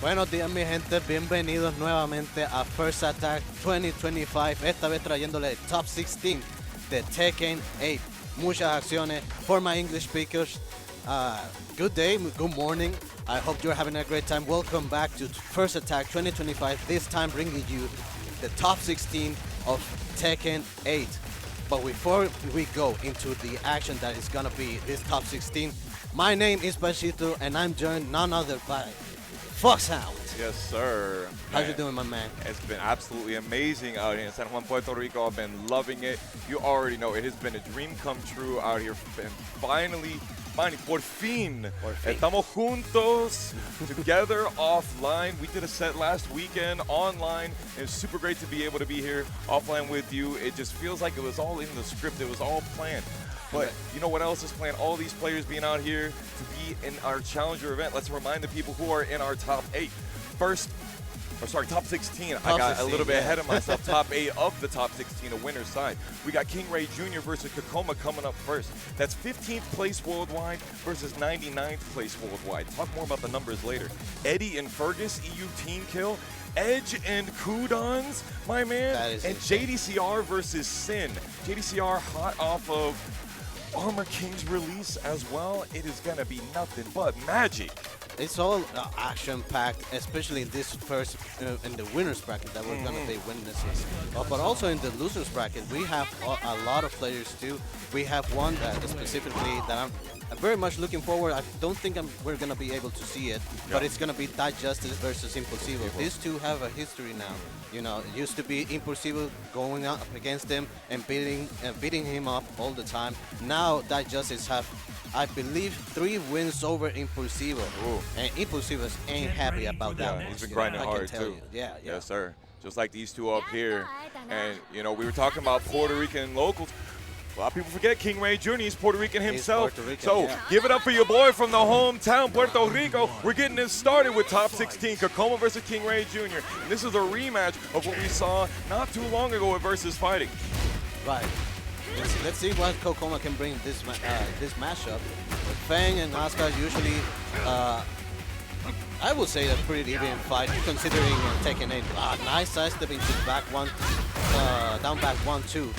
Buenos días, mi gente. Bienvenidos nuevamente a First Attack 2025. Esta vez trayéndole el Top 16 de Tekken 8. Muchas acciones. For my English speakers, good day, good morning. I hope you're having a great time. Welcome back to First Attack 2025. This time bringing you the Top 16 of Tekken 8. But before we go into the action that is gonna be this Top 16, my name is Pachito and I'm joined none other by Foxhound. Yes, sir. How you doing, my man? It's been absolutely amazing out here in San Juan, Puerto Rico. I've been loving it. You already know it has been a dream come true out here. And finally, por fin, estamos juntos, together offline. We did a set last weekend online. It's super great to be able to be here offline with you. It just feels like it was all in the script. It was all planned. But you know what else is planned? All these players being out here to be in our Challenger event. Let's remind the people who are in our top 8. Top 16. I got a little bit ahead of myself. Top 8 of the top 16, a winner's side. We got King Ray Jr. versus Kokoma coming up first. That's 15th place worldwide versus 99th place worldwide. Talk more about the numbers later. Eddie and Fergus, EU team kill. Edge and Kudons, my man. And insane. JDCR versus Sin. JDCR hot off of Armor King's release as well. It is going to be nothing but magic. It's all action-packed, especially in this first, in the winner's bracket that we're going to be witnesses. But also in the loser's bracket, we have a lot of players too. We have one that specifically that I'm very much looking forward. I don't think we're going to be able to see it, but it's going to be Die Justice versus Impulsivo. These two have a history now. You know, it used to be Impulsivo going up against him and beating him up all the time. Now Die Justice have, I believe, 3 wins over Impulsivo. Ooh. And Impulsivo ain't happy about that. He's been grinding hard too. Yeah. Yes, sir. Just like these two up here. And, you know, we were talking about Puerto Rican locals. A lot of people forget King Ray Jr. He's Puerto Rican himself. Puerto Rican, so give it up for your boy from the hometown, Puerto Rico. We're getting this started with top 16, Kokoma versus King Ray Jr. And this is a rematch of what we saw not too long ago with Versus Fighting. Right. Let's see what Kokoma can bring this matchup. Fang and Oscar usually, I would say, a pretty even fight considering Tekken 8. Nice sidestep into back one, down back 1-2.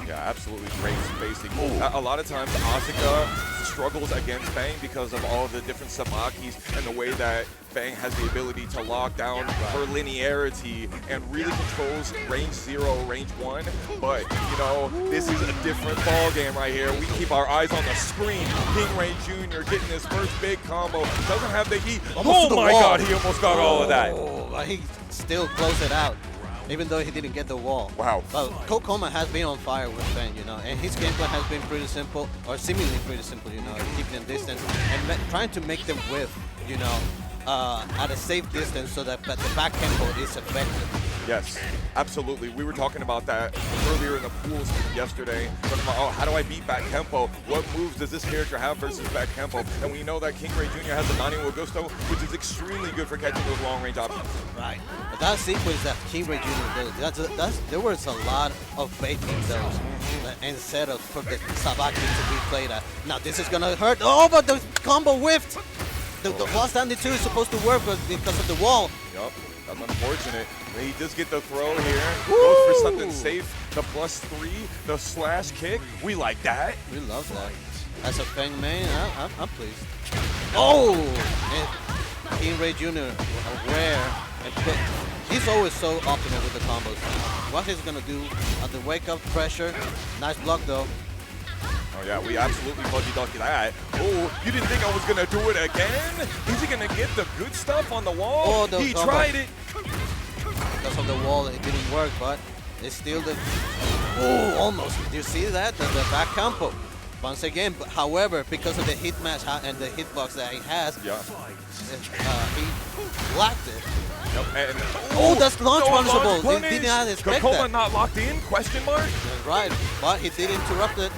Yeah, absolutely great spacing. A lot of times Asuka struggles against Fang because of all the different sabakis and the way that Fang has the ability to lock down her linearity and really controls range 0, range 1. But, you know, this is a different ball game right here. We keep our eyes on the screen. King Ray Jr. getting his first big combo. Doesn't have the heat. Oh my God, he almost got all of that. But he still closed it out, even though he didn't get the wall. Wow. But Kokoma has been on fire with Fang, you know, and his gameplay has been pretty simple, or seemingly pretty simple, you know, keeping them distance and trying to make them whiff, you know, at a safe distance so that the back tempo is effective. Yes, absolutely. We were talking about that earlier in the pools yesterday. Talking about, how do I beat back tempo? What moves does this character have versus back tempo? And we know that King Ray Jr. has the Nani Augusto, which is extremely good for catching those long-range options. Right. But that sequence that King Ray Jr. did, there was a lot of baiting those and setups for the Sabaki to be played at. Now this is gonna hurt. Oh, but the combo whiffed. The wall standing 2 is supposed to work because of the wall. Yup. That's unfortunate. He does get the throw here. Goes for something safe. The +3, the slash kick. We like that. We love that. As a Fang main, I'm pleased. Oh! And King Ray Jr. aware. He's always so optimal with the combos. What he's gonna do at the wake up pressure. Nice block though. Oh yeah, we absolutely fudgy-ducky that. Oh, you didn't think I was gonna do it again? Is he gonna get the good stuff on the wall? Oh, he tried it. Because of the wall, it didn't work, but it's still the... Oh, almost. Do you see that? The back combo. Once again, but however, because of the hit match and the hitbox that he has, he blocked it. Yep. And, oh, that's launch punishable. He did not expect Kokoma that. not locked in? Question mark? Right, but he did interrupt it.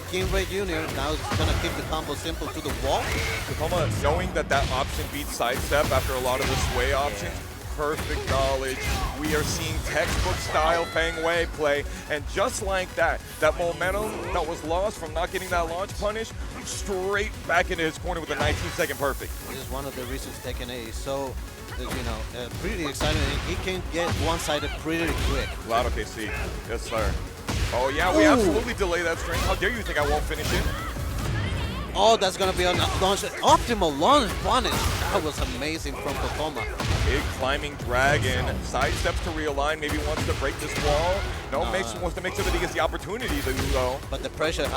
King Ray Jr. now is going to keep the combo simple to the wall. Kokoma knowing that option beats sidestep after a lot of the sway options. Perfect knowledge. We are seeing textbook style Fang Wei play. And just like that, that momentum that was lost from not getting that launch punish straight back into his corner with a 19-second perfect. This is one of the reasons Tekken 8 is so, pretty exciting. He can get one-sided pretty quick. Loud OKC. Yes, sir. Oh, yeah, we absolutely delay that string. How dare you think I won't finish it? Oh, that's going to be a launch. Optimal launch punish. That was amazing from Kokoma. Big climbing dragon. Sidesteps to realign. Maybe wants to break this wall. No, wants to make sure that he gets the opportunity to do so. But the pressure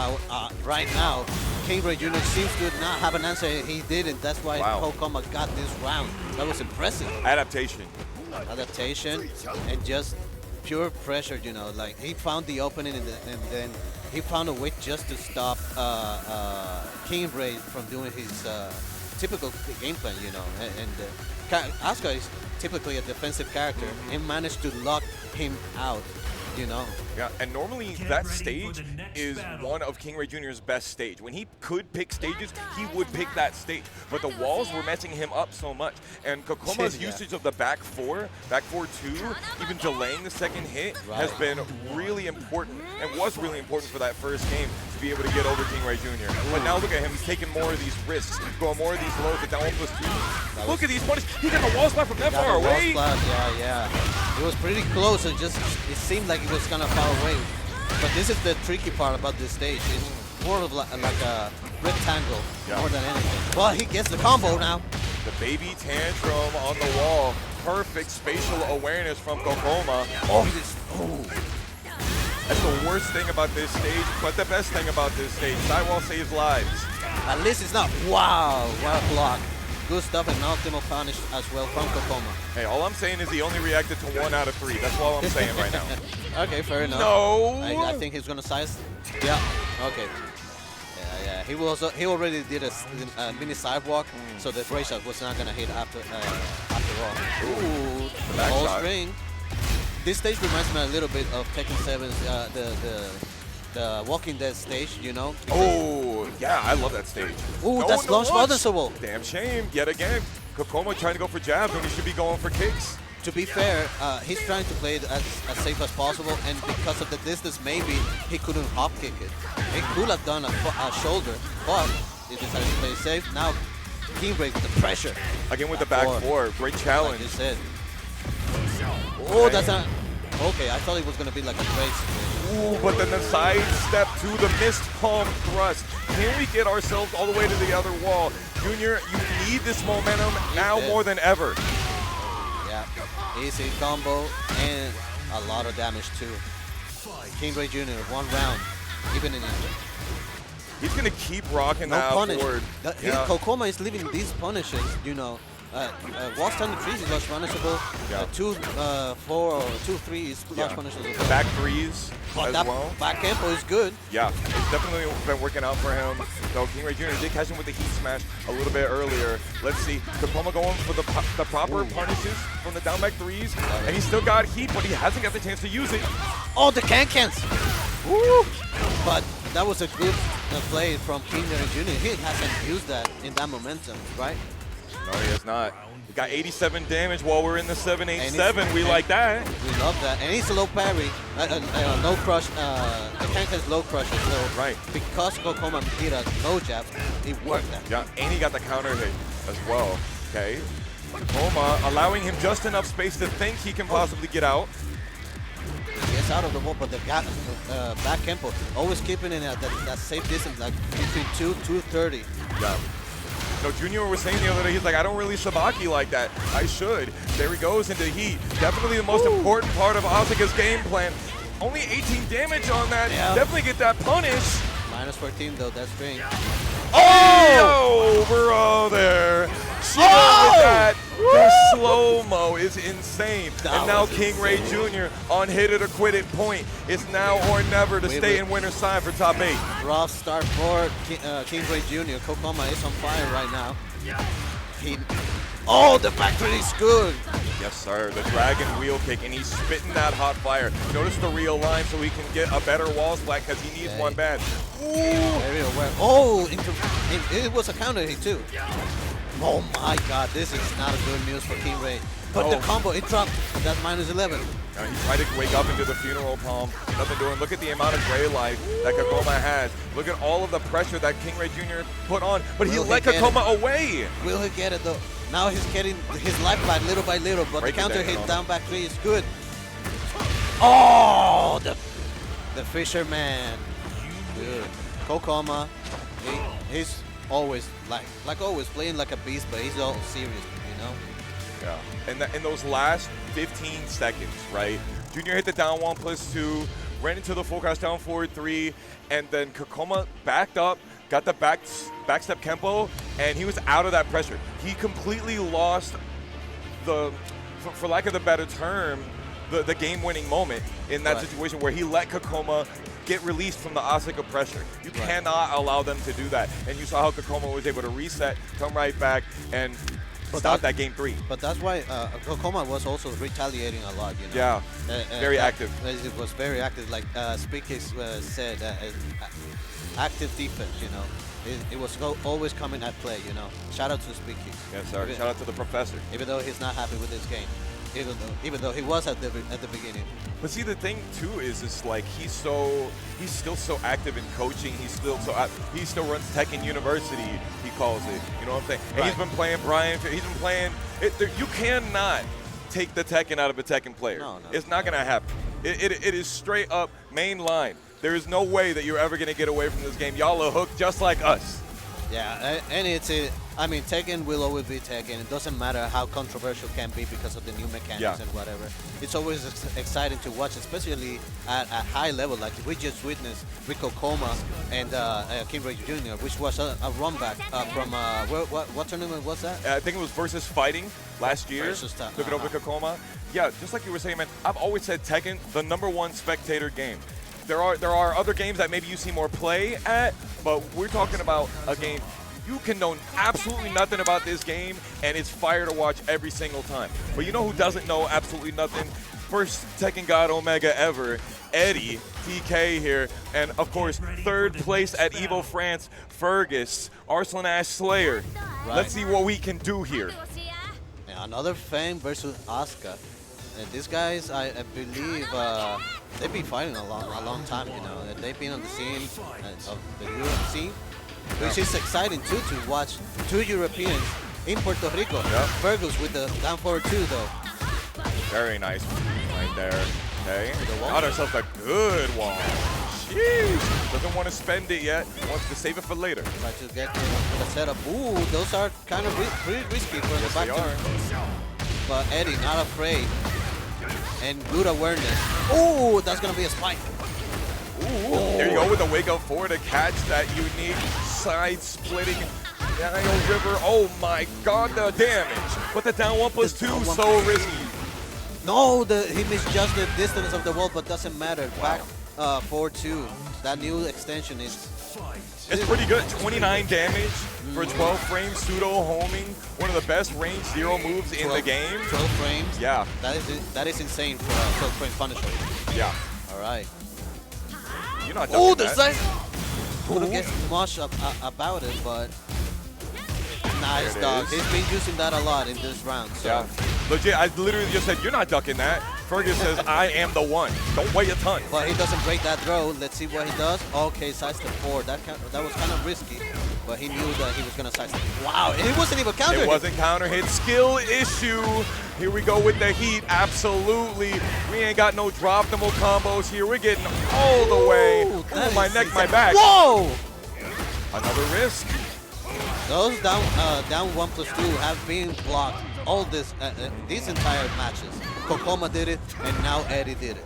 right now, King Ray Jr. seems to not have an answer. He didn't. That's why Kokoma got this round. That was impressive. Adaptation. Adaptation and just pure pressure, like he found the opening and then he found a way just to stop King Ray from doing his typical game plan, and Asuka is typically a defensive character and managed to lock him out, Yeah, and normally that stage is one of King Ray Jr.'s best stage. When he could pick stages, he would pick that stage. But the walls were messing him up so much. And Kokoma's usage of the back four two, even delaying the second hit, has been really important and was really important for that first game to be able to get over King Ray Jr. But now look at him, he's taking more of these risks, going more of these lows at down 1+2. Look at these punishes. He got the wall splat from that far away. Yeah. It was pretty close and it seemed like it was kind of far away. But this is the tricky part about this stage. It's more of like a rectangle more than anything. Well, he gets the combo now. The baby tantrum on the wall. Perfect spatial awareness from Kokoma. That's the worst thing about this stage, but the best thing about this stage. Sidewall saves lives. At least it's not, wow, what a block. Good stuff and optimal punish as well from Kokoma. Hey, all I'm saying is he only reacted to 1 out of 3. That's all I'm saying right now. Okay, fair enough. No. I think he's gonna size. Yeah. Okay. Yeah. He already did a mini sidewalk, so the break shot was not gonna hit after all. Ooh, the whole string. This stage reminds me a little bit of Tekken 7's the Walking Dead stage, Oh, yeah, I love that stage. Ooh, that's launch punishable. Damn shame. Yet again, Kokoma trying to go for jabs when he should be going for kicks. To be fair, he's trying to play it as safe as possible, and because of the distance, maybe he couldn't hop kick it. He could have done a shoulder, but he decided to play it safe. Now, King Ray with the pressure. Again with the back four. Great challenge. Like you said. Oh, that's not... Okay, I thought it was going to be like a trade situation. Ooh, but then the side step to the missed palm thrust. Can we get ourselves all the way to the other wall? Junior, you need this momentum now more than ever. Yeah, easy combo and a lot of damage too. King Ray Jr., 1 round, even in injury. He's going to keep rocking that forward. Kokoma is leaving these punishes, wall standing 3 is launch punishable. 2, 4, or 2, 3 is launch punishable. Back 3s as well. Back tempo is good. Yeah, it's definitely been working out for him. So King Ray Jr. did catch him with the heat smash a little bit earlier. Let's see, Kokoma going for the proper punishes from the down back 3s. And he's still got heat, but he hasn't got the chance to use it. Oh, the can-cans. Woo! But that was a good play from King Ray Jr. He hasn't used that in that momentum, right? No, he has not. We got 87 damage while we're in the 787. We like that. We love that. And he's a low parry. No crush. The can-can's low crush as well. Because Kokoma did a low jab, it worked. Yeah, and he got the counter hit as well. Okay. Kokoma allowing him just enough space to think he can possibly get out. He gets out of the wall, but the back tempo, always keeping it at that safe distance, like between 230. Yeah. No, Junior was saying the other day, he's like, I don't really sabaki like that. I should. There he goes into heat. Definitely the most important part of Asuka's game plan. Only 18 damage on that. Definitely get that punish. Minus 14 though, that's string. Oh! Bro, there. She with that. The slow-mo is insane. And now King Ray Jr. on hit it or quit it point. It's now or never to stay in winner's side for top 8. Rough start for King Ray Jr. Kokoma is on fire right now. Oh, the back three is good. Yes, sir. The dragon wheel kick, and he's spitting that hot fire. Notice the real line so he can get a better wall splat because he needs one bad. Ooh. Very aware. Oh, it was a counter hit too. Oh my God, this is not a good news for King Ray. But the combo, it dropped. That's -11. He tried to wake up into the funeral palm. Nothing doing. Look at the amount of gray life that Kakoma has. Look at all of the pressure that King Ray Jr. put on. But he let Kakoma away. Will he get it though? Now he's getting his life back little by little. But the counter hit down back 3 is good. Oh, the fisherman. Good. Kokoma, he's always like always playing like a beast, but he's all serious, you know. Yeah, and in those last 15 seconds, right? Junior hit the down 1+2, ran into the full crash down forward 3, and then Kakoma backed up, got the backstep Kempo, and he was out of that pressure. He completely lost the, for lack of a better term, the game-winning moment in that situation where he let Kakoma get released from the Asuka pressure. You cannot allow them to do that. And you saw how Kakoma was able to reset, come right back, and stop that game 3. But that's why Kokoma was also retaliating a lot, you know. Yeah, very active. It was very active, like Speakix said, active defense, you know. It was always coming at play, you know. Shout out to Speakix. Yes, sir. Shout out to the professor. Even though he's not happy with this game. Even though he was at the beginning. But see, the thing too is like he's still so active in coaching. He still runs Tekken University. He calls it. You know what I'm saying? And he's been playing Brian. He's been playing. You cannot take the Tekken out of a Tekken player. No, it's not gonna happen. It is straight up main line. There is no way that you're ever gonna get away from this game. Y'all are hooked just like us. Yeah, and I mean, Tekken will always be Tekken. It doesn't matter how controversial it can be because of the new mechanics and whatever. It's always exciting to watch, especially at a high level, like we just witnessed with Kokoma and King Ray Jr., which was a run back from, what tournament was that? I think it was Versus Fighting last year. Took it over Kokoma. Yeah, just like you were saying, man, I've always said Tekken, the #1 spectator game. There are other games that maybe you see more play at, but we're talking about a game you can know absolutely nothing about this game, and it's fire to watch every single time. But you know who doesn't know absolutely nothing? First Tekken God Omega ever, Eddie, TK here, and of course, 3rd place at EVO France, Fergus, Arslan Ash Slayer. Let's see what we can do here. Yeah, another Fang versus Asuka. And these guys, I believe, they've been fighting a long time, you know. They've been on the scene of the UFC, which is exciting too to watch 2 Europeans in Puerto Rico. Fergus with the down forward 2 though. Very nice right there. Okay, got ourselves a good wall. Jeez, doesn't want to spend it yet. Wants to save it for later. Try to get the setup. Ooh, those are kind of pretty risky for the back turn. But Eddie, not afraid. And good awareness. Oh, that's going to be a spike. Ooh, there you go with the wake up forward to catch that unique side-splitting Nile River. Oh my god, the damage. But the down 1+2, so risky. No, he misjudged the distance of the wall, but doesn't matter. Back forward 2. That new extension is... It's pretty good. 29 damage for 12 frames, pseudo homing. One of the best range 0 moves in the game. 12 frames? Yeah. That is insane for a 12 frame Punisher. Yeah. All right. You're not ducking the size! Couldn't get much about it, but... Nice dog. He's been using that a lot in this round. So. Yeah. Legit, I literally just said, you're not ducking that. Fergus says, I am the one. Don't weigh a ton. But he doesn't break that throw. Let's see what he does. Okay, sidestep forward. That was kind of risky, but he knew that he was going to sidestep. Wow, and it wasn't even counter hit. It wasn't counter hit. Skill issue. Here we go with the heat. Absolutely. We ain't got no drop-them-all combos here. We're getting all the way. Oh, my neck, my back. Whoa! Another risk. Those down 1+2 have been blocked all these entire matches. Kokoma did it, and now Eddie did it.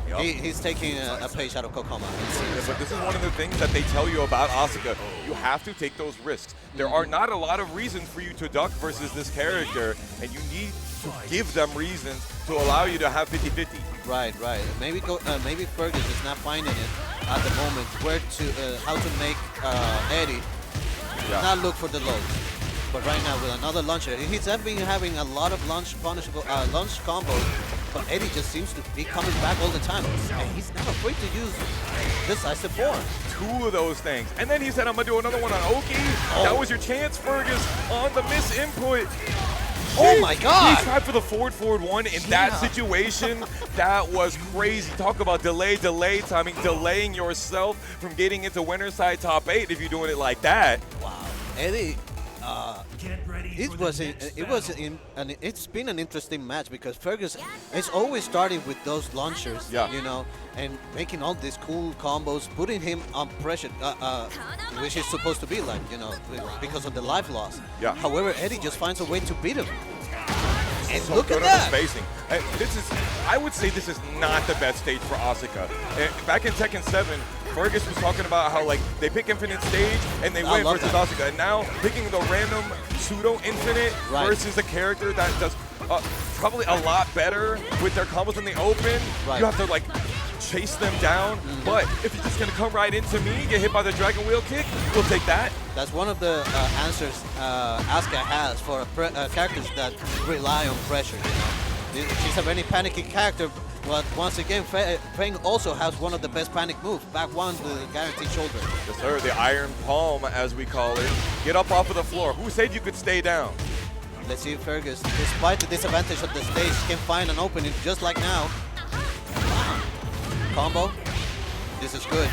Yep. He's taking a page out of Kokoma. Yeah, but this is one of the things that they tell you about Asuka. You have to take those risks. There are not a lot of reasons for you to duck versus this character, and you need to give them reasons to allow you to have 50-50. Right. Maybe Fergus is not finding it at the moment how to make Eddie not look for the lows. But right now with another launcher, he's been having a lot of launch combos, but Eddie just seems to be coming back all the time. And he's not afraid to use this decisive form. 2 of those things. And then he said, I'm going to do another one on Oki. That was your chance, Fergus, on the miss input. Oh my God! He tried for the forward one in that situation. That was crazy. Talk about delay timing, delaying yourself from getting into winner side top 8 if you're doing it like that. Wow. Eddie, it's been an interesting match because Fergus is always starting with those launchers, you know, and making all these cool combos, putting him on pressure, which is supposed to be like, you know, because of the life loss. Yeah. However, Eddie just finds a way to beat him. And So look good at on that. the spacing. I would say this is not the best stage for Asuka. Back in Tekken 7, Fergus was talking about how like they pick Infinite stage and they win versus Asuka. And now picking the random pseudo Infinite versus a character that does probably a lot better with their combos in the open. You have to like chase them down. But if you're just gonna come right into me, get hit by the Dragon Wheel kick, we'll take that. That's one of the answers Asuka has for characters that rely on pressure. You know, she's a very panicky character, but once again, Feng also has one of the best panic moves. Back one to the guaranteed shoulder. Yes, sir. The Iron Palm, as we call it. Get up off of the floor. Who said you could stay down? Let's see if Fergus, despite the disadvantage of the stage, can find an opening just like now. Combo. This is good.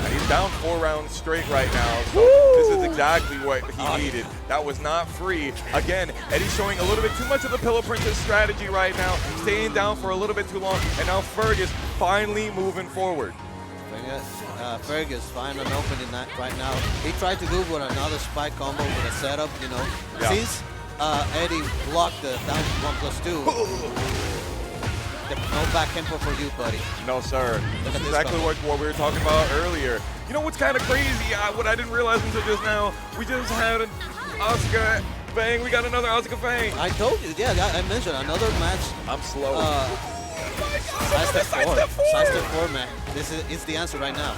And he's down 4 rounds straight right now, so this is exactly what he needed. That was not free. Again, Eddie's showing a little bit too much of the Pillow Princess strategy right now, staying down for a little bit too long, and now Fergus finally moving forward. Fergus finding an opening right now. He tried to go with another spike combo with a setup, you know. Since Eddie blocked the down 1+2, no back tempo for you, buddy. No, sir. This is exactly what we were talking about earlier. You know what's kind of crazy? What I didn't realize until just now, we just had an Asuka Fang. We got another Asuka Fang. I told you, yeah, I mentioned another match. I'm slow. Side step 4. Side step 4, man. This is the answer right now.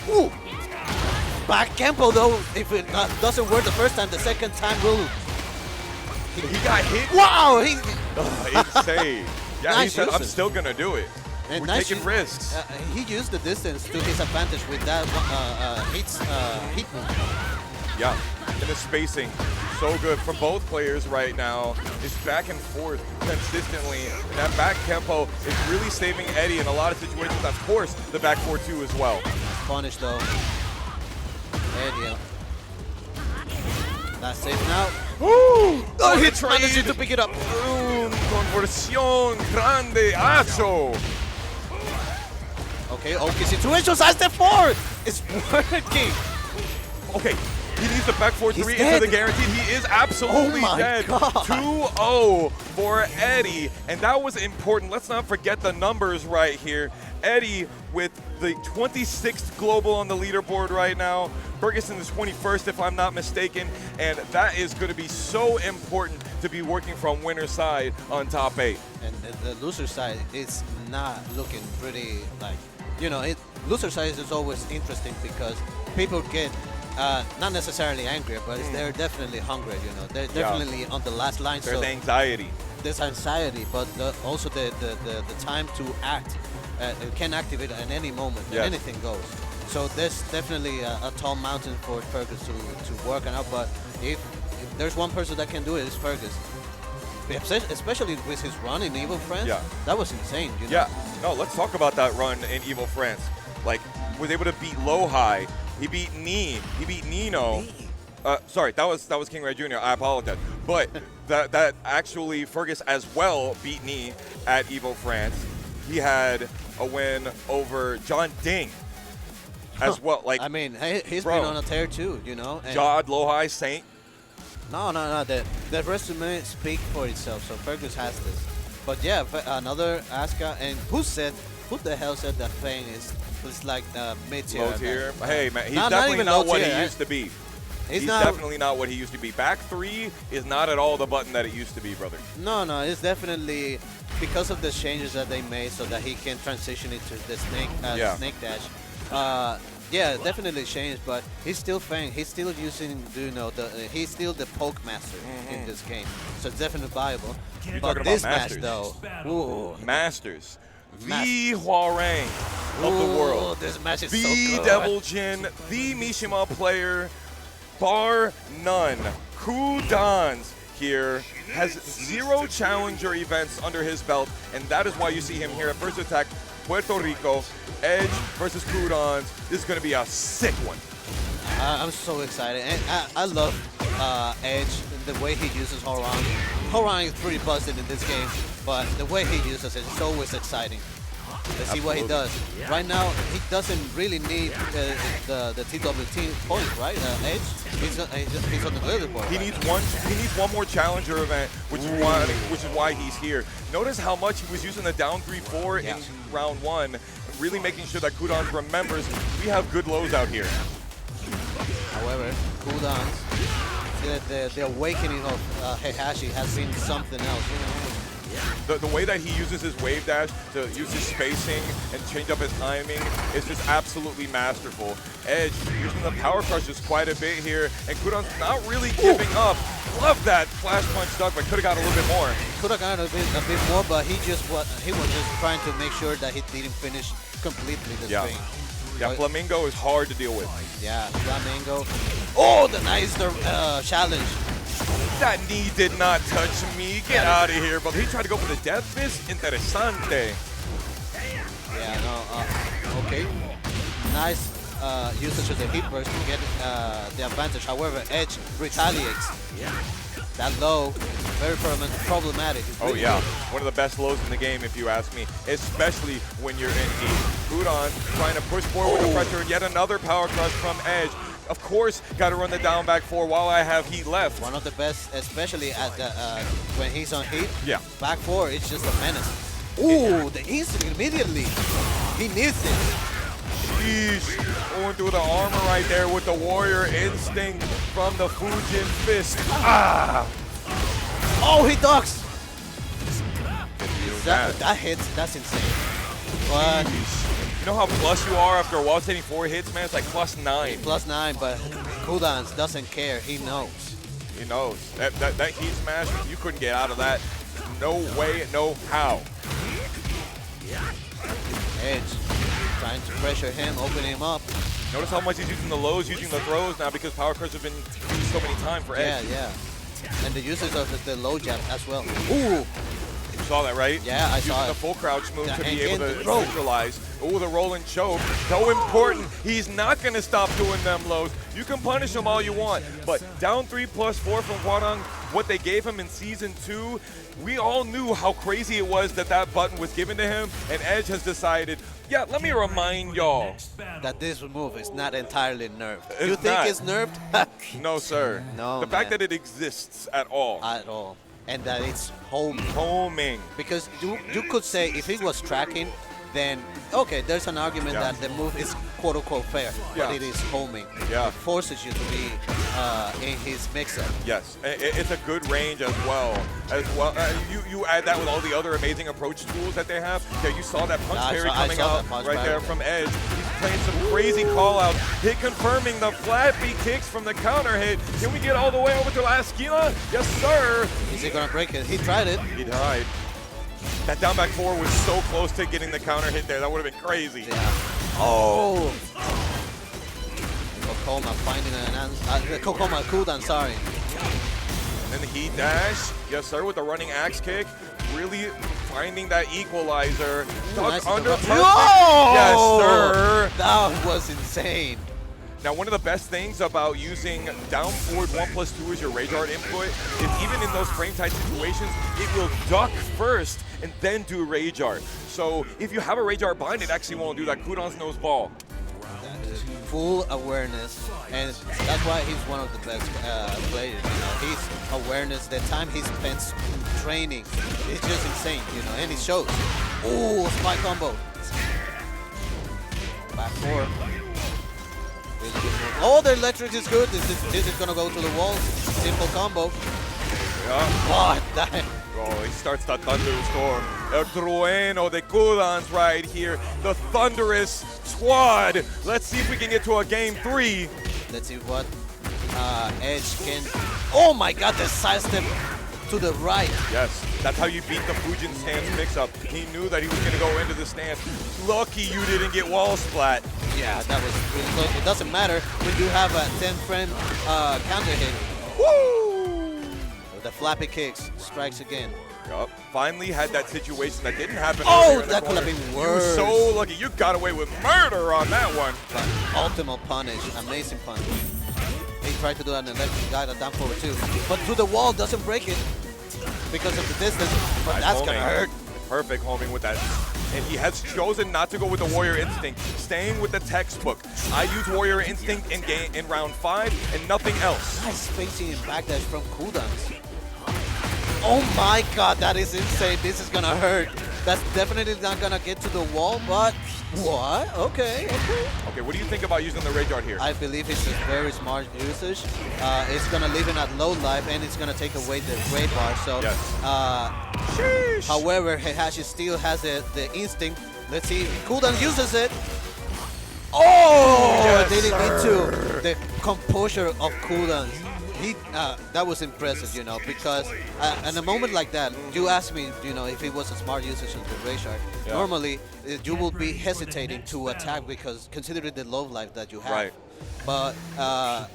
Ooh! Back tempo, though. If it doesn't work the first time, the second time will. He got hit. Wow! Insane. Yeah, Nice he said, I'm usage. still going to do it. And We're taking risks. He used the distance to his advantage with that heat move. Yeah, and the spacing, so good from both players right now. It's back and forth consistently. And that back tempo is really saving Eddie in a lot of situations. Of course, the back 4-2 as well. Punish, though. Eddie. That's safe now. Ooh! Oh, he managed to pick it up. Conversión grande, Acho. Okay, okay, situation, side step 4. It's working. Okay, he needs the back 4-3 into dead. the guaranteed. He is absolutely dead. 2-0 for Eddie, and that was important. Let's not forget the numbers right here. Eddie with the 26th global on the leaderboard right now. Ferguson is 21st, if I'm not mistaken, and that is going to be so important to be working from winner side on top 8. And the loser side is not looking pretty, like, you know, loser side is always interesting because people get not necessarily angry, but they're definitely hungry, you know. They're definitely on the last line. There's so anxiety. There's anxiety, but also the time to act can activate at any moment, and anything goes. So there's definitely a tall mountain for Fergus to work on out, but if there's one person that can do it, it's Fergus. Especially with his run in Evil France, that was insane. You know? Yeah, no, let's talk about that run in Evil France. Like, was able to beat Low High. He beat Ni. He beat Nino. Sorry, that was King Ray Jr. I apologize. But that actually Fergus as well beat Ni at Evil France. He had a win over John Ding as well. Like, I mean, he's been on a tear too, you know. Jod, Low High, Saint. No. The resume speaks for itself. So Fergus has this. But yeah, another Asuka. And who the hell said that Fang is like mid-tier? Low tier. Hey, man, he's definitely not what he used to be. He's definitely not what he used to be. Back 3 is not at all the button that it used to be, brother. No, it's definitely because of the changes that they made so that he can transition into the snake dash. Yeah, definitely changed, but he's still Fang. He's still using, he's still the poke master in this game. So it's definitely viable. But this match, though, Masters. The Huarang of the world. This match is the so good. Devil Jin, the Mishima player, bar none. Who dons? here has 0 challenger events under his belt, and that is why you see him here at First Attack Puerto Rico. Edge versus Kudons. This is going to be a sick one. I'm so excited, and I love Edge, the way he uses Horang. Horang is pretty busted in this game, but the way he uses it is always exciting. Let's see what he does. Right now, he doesn't really need the TWT points, right? Edge, he's on the leaderboard. He needs one more challenger event, which is why he's here. Notice how much he was using the down 3-4 in round 1, really making sure that Kudons remembers we have good lows out here. However, Kudons, the awakening of Heihachi has been something else. The way that he uses his wave dash to use his spacing and change up his timing is just absolutely masterful. Edge using the power crushes quite a bit here, and Kudons not really giving up. Love that flash punch stuck, but could have got a little bit more. Could have gotten a bit more, but he was just trying to make sure that he didn't finish completely the thing. Yeah, Flamingo is hard to deal with. Yeah, Flamingo. Oh, the nice challenge. That knee did not touch me. Get out of here. But he tried to go for the death fist. Interesante. Yeah, no, okay. Nice usage of the heat burst to get the advantage. However, Edge retaliates. That low, very problematic. Oh yeah, one of the best lows in the game if you ask me, especially when you're in heat. Kudons trying to push forward with the pressure, and yet another power crush from Edge. Of course, got to run the down back 4 while I have heat left. One of the best, especially at the, when he's on heat. Yeah. Back 4, it's just a menace. Ooh, the instant immediately. He needs it. Jeez, going through the armor right there with the warrior instinct from the Fujin fist. Ah! Oh, he ducks. That hits, that's insane. But you know how plus you are after wall hitting 4 hits, man? It's like +9. +9, but Kudons doesn't care. He knows. He knows. That heat smash, you couldn't get out of that. No way, no how. Edge trying to pressure him, open him up. Notice how much he's using the lows, using the throws now because power crush have been used so many times for Edge. Yeah. And the usage of the low jab as well. Ooh. You saw that, right? Yeah, I saw it. Using the full crouch move to be able to roll. neutralize. Ooh, the roll and choke. So important. He's not going to stop doing them lows. You can punish him all you want, but down 3+4 from Hwarang, what they gave him in Season 2, we all knew how crazy it was that button was given to him, and Edge has decided, yeah, let me remind y'all that this move is not entirely nerfed. It's you think not. it's nerfed? No, sir. No, the fact that it exists at all. At all. And that it's homing. Homing. Because you could say if it was tracking, then okay, there's an argument that the move is quote-unquote fair, but it is homing. Yeah. It forces you to be in his mix-up. Yes, it's a good range as well. You add that with all the other amazing approach tools that they have. Yeah, you saw that punch parry coming out right there from Edge. He's playing some crazy call-outs. Hit confirming the flat B kicks from the counter hit. Can we get all the way over to La Esquina? Yes, sir. Is he gonna break it? He tried it. He tried. That down back 4 was so close to getting the counter hit there. That would have been crazy. Yeah. Oh. Kokoma finding an answer. Kokoma Kudan, sorry. And then the heat dash. Yes, sir, with the running axe kick. Really finding that equalizer. Duck under perfect. Yes, sir. That was insane. Now, one of the best things about using down forward 1+2 as your rage art input is even in those frame tight situations, it will duck first and then do rage art. So if you have a rage art bind, it actually won't do that. Kudons knows ball. Full awareness, and that's why he's one of the best players. You know, his awareness, the time he spends training, is just insane. You know, and it shows. Ooh, spike combo. Back 4. Oh, the electric is good. This is gonna go to the wall. Simple combo. Yeah. Oh, that. Oh, he starts the thunderstorm. El Trueno de Kudons right here. The thunderous squad. Let's see if we can get to a game 3. Let's see what Edge can. Oh my God, the side step to the right. Yes, that's how you beat the Fujin stance mix-up. He knew that he was going to go into the stance. Lucky you didn't get wall splat. Yeah, that was really close. It doesn't matter when you have a 10-frame counter hit. Woo! The flappy kicks strikes again. Yup. Finally had that situation that didn't happen. Oh, that could have been worse. You were so lucky. You got away with murder on that one. But ultimate punish, amazing punish. He tried to do an electric guide, a down forward too, but through the wall doesn't break it because of the distance. But Nice that's homing. gonna hurt. Perfect homing with that. And he has chosen not to go with the Warrior Instinct, staying with the textbook. I use Warrior Instinct in round 5 and nothing else. Nice spacing and backdash from cooldowns. Oh my god, that is insane. This is gonna hurt. That's definitely not gonna get to the wall, but what? Okay, okay. Okay, what do you think about using the Rage Art here? I believe it's a very smart usage. It's gonna leave him at low life and it's gonna take away the grade bar. So, Yes. However, Heihachi still has the instinct. Let's see if cooldown uses it. Oh, Yes, they didn't need sir. to. The composure of cooldowns. That was impressive, you know, because in a moment like that, you asked me, you know, if it was a smart usage of the Rage Art. Yeah. Normally, you will be hesitating to attack because considering the low life that you have. Right. But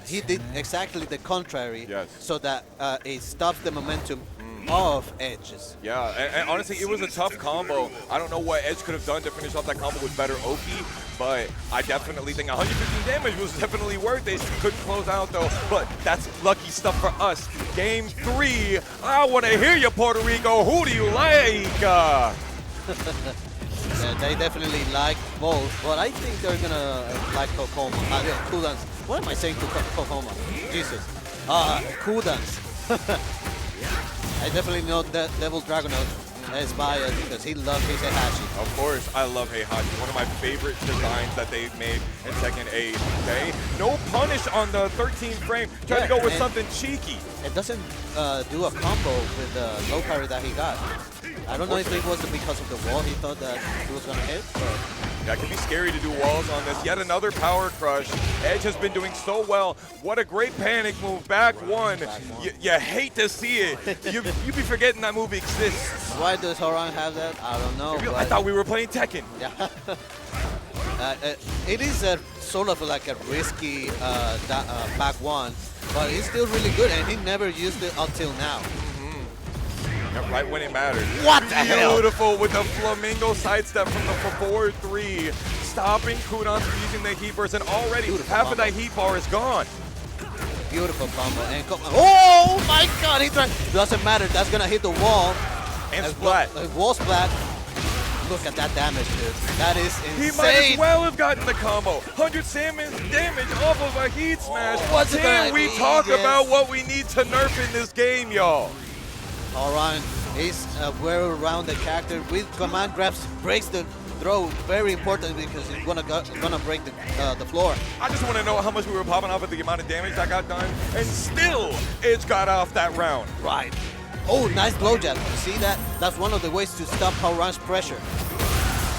he did exactly the contrary, Yes. so that it stops the momentum of Edges. Yeah, and honestly, it was a tough combo. I don't know what Edge could have done to finish off that combo with better Oki, but I definitely think 115 damage was definitely worth it. Couldn't close out though, but that's lucky stuff for us. Game 3, I want to hear you, Puerto Rico. Who do you like? They definitely like both, but I think they're gonna like Kokoma. Cooldowns. What am I saying to Kokoma? Jesus. Cooldowns. I definitely know that Devil Dragonaut is biased because he loves his Heihachi. Of course, I love Heihachi. One of my favorite designs that they've made in Tekken 8. Okay, no punish on the 13th frame. Try to go with something cheeky. It doesn't do a combo with the low parry that he got. I don't know if it was because of the wall he thought that he was gonna hit, but Yeah, it can be scary to do walls on this. Yet another power crush. Edge has been doing so well. What a great panic move. Back one. You hate to see it. You be forgetting that move exists. why does Horan have that? I don't know. I thought we were playing Tekken. Yeah. It is a sort of like a risky back one, but it's still really good, and he never used it until now. Right when it mattered. What the hell? Beautiful with the flamingo sidestep from the forward 3. Stopping Kudon from using the heat burst, and already half of that heat bar is gone. Beautiful combo. And oh my god, he tried. Doesn't matter, that's gonna hit the wall. And splat. Wall splat. Look at that damage, dude. That is insane. He might as well have gotten the combo. 100 damage off of a heat smash. What's it Can gonna we be? talk Yes. about what we need to nerf in this game, y'all? Alright, he's well rounded character with command grabs, breaks the throw. Very important because it's gonna break the floor. I just want to know how much we were popping off at the amount of damage that got done, and still Edge got off that round. Right. Oh, nice blow jab. You see that? That's one of the ways to stop Hauran's pressure.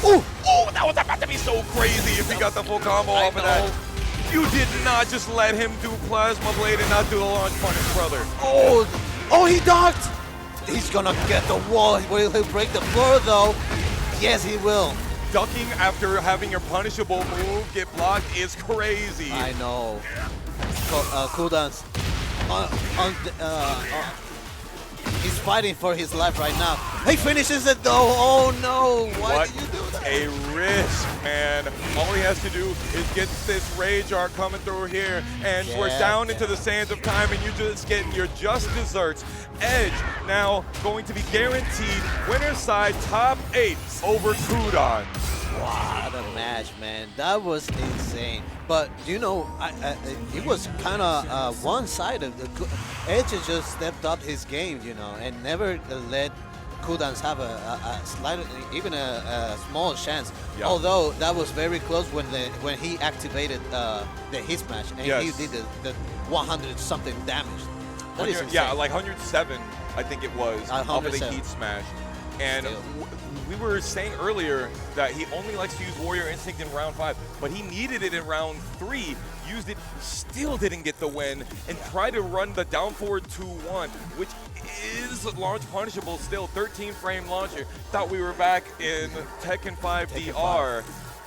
Ooh, oh, that was about to be so crazy if he got the full combo off of that. You did not just let him do Plasma Blade and not do the launch punish, brother. Oh, he dodged. He's gonna get the wall. Will he break the floor though? Yes, he will. Ducking after having your punishable move get blocked is crazy. I know. Cooldowns. He's fighting for his life right now. He finishes it though. Oh no! Why What did you do that? a risk, man. All he has to do is get this Rage Art coming through here, and we're down into the sands of time, and you're just getting your just desserts. Edge now going to be guaranteed winner's side top 8 over Kudon. What a match, man. That was insane. But, you know, it was kind of one-sided. Edge just stepped up his game, you know, and never let Kudans have a slight, even a small chance. Yeah. Although that was very close when he activated the hit smash and he did the 100-something damage. That is Yeah, insane. like 107, I think it was, off of the 107. heat smash. And we were saying earlier that he only likes to use Warrior Instinct in round 5, but he needed it in round 3, used it, still didn't get the win, and tried to run the down forward 2-1, which is launch punishable still. 13 frame launcher. Thought we were back in Tekken 5 DR.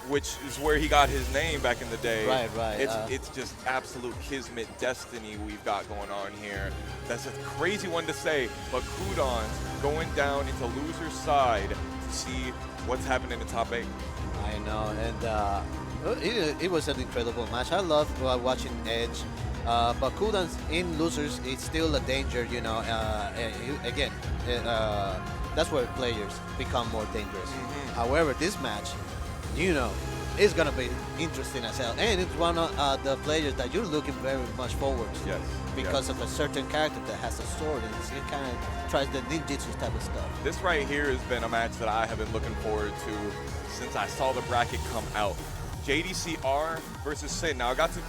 which is where he got his name back in the day. Right, right. It's just absolute kismet destiny we've got going on here. That's a crazy one to say, but Kudons going down into loser's side to see what's happening in top 8. I know, and it was an incredible match. I love watching Edge, but Kudans in losers, it's still a danger, you know. Again, that's where players become more dangerous. However, this match, you know, is gonna be interesting as hell, and it's one of the players that you're looking very much forward to. Yes. Because of a certain character that has a sword and it kind of tries the ninjutsu type of stuff. This right here has been a match that I have been looking forward to since I saw the bracket come out. JDCR versus Sin. Now, I got to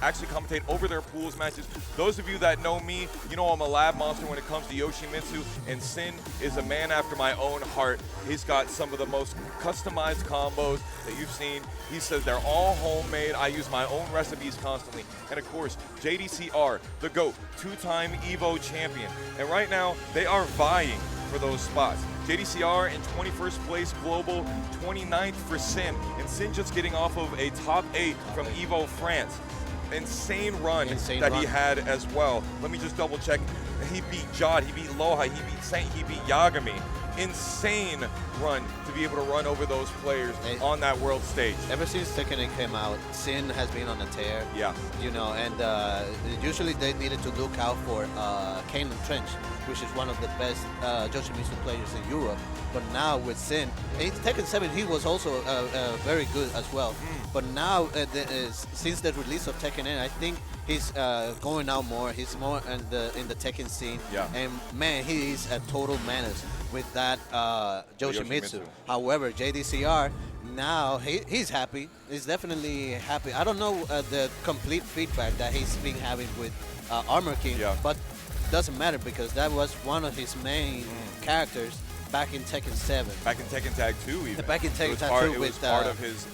actually commentate over their pools matches. Those of you that know me, you know I'm a lab monster when it comes to Yoshimitsu, and Sin is a man after my own heart. He's got some of the most customized combos that you've seen. He says they're all homemade. I use my own recipes constantly. And of course, JDCR, the GOAT, 2-time EVO champion. And right now, they are vying for those spots. JDCR in 21st place global, 29th for Sin. And Sin just getting off of a top 8 from EVO France. Insane run that he had as well. Let me just double check. He beat Jod, he beat Loha, he beat Saint, he beat Yagami. Insane run to be able to run over those players on that world stage. Ever since Tekken came out, Sin has been on a tear. Yeah. You know, and usually they needed to look out for Kanan Trench, which is one of the best Yoshimitsu players in Europe. But now with Sin, in Tekken 7 he was also very good as well. But now, since the release of Tekken 8, I think he's going out more. He's more in the Tekken scene. Yeah. And man, he is a total menace with that Yoshimitsu. However, JDCR, now he's happy. He's definitely happy. I don't know the complete feedback that he's been having with Armor King, but doesn't matter because that was one of his main characters back in Tekken 7. Back in Tekken Tag 2 even. Back in Tekken Tag 2 it was part of his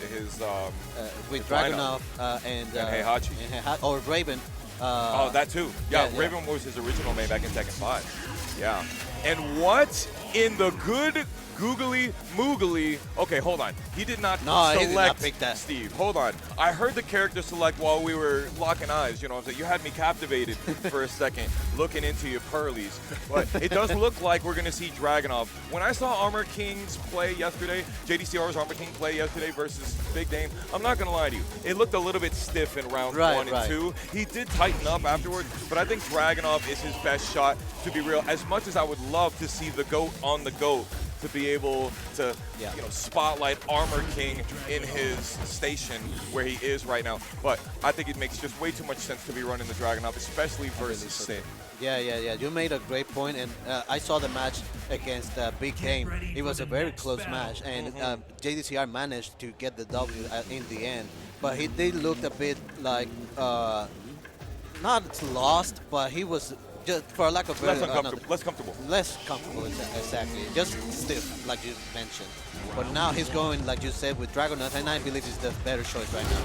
with Dragunov and Heihachi. Or Raven. Oh, that too. Yeah, yeah, Raven was his original main back in Tekken 5. Yeah. And what in the good googly moogly? Okay, hold on. He did not select he did not pick that. Steve. Hold on. I heard the character select while we were locking eyes. You know what I'm saying? You had me captivated for a second, looking into your pearlies. But it does look like we're going to see Dragunov. When I saw Armor King's play yesterday, JDCR's Armor King play yesterday versus Big Dame, I'm not going to lie to you. It looked a little bit stiff in round 1 and 2. He did tighten up afterwards, but I think Dragunov is his best shot, to be real. As much as I would love to see the GOAT on the GOAT, to be able to you know, spotlight Armor King in his station where he is right now. But I think it makes just way too much sense to be running the Dragunov, especially versus Sin. Yeah. You made a great point, and I saw the match against Big Game. It was a very close match, and JDCR managed to get the W in the end. But they looked a bit like not lost, but he was just, for lack of less comfortable. Less comfortable, exactly. Just stiff, like you mentioned. But now he's going, like you said, with Dragunov, and I believe he's the better choice right now.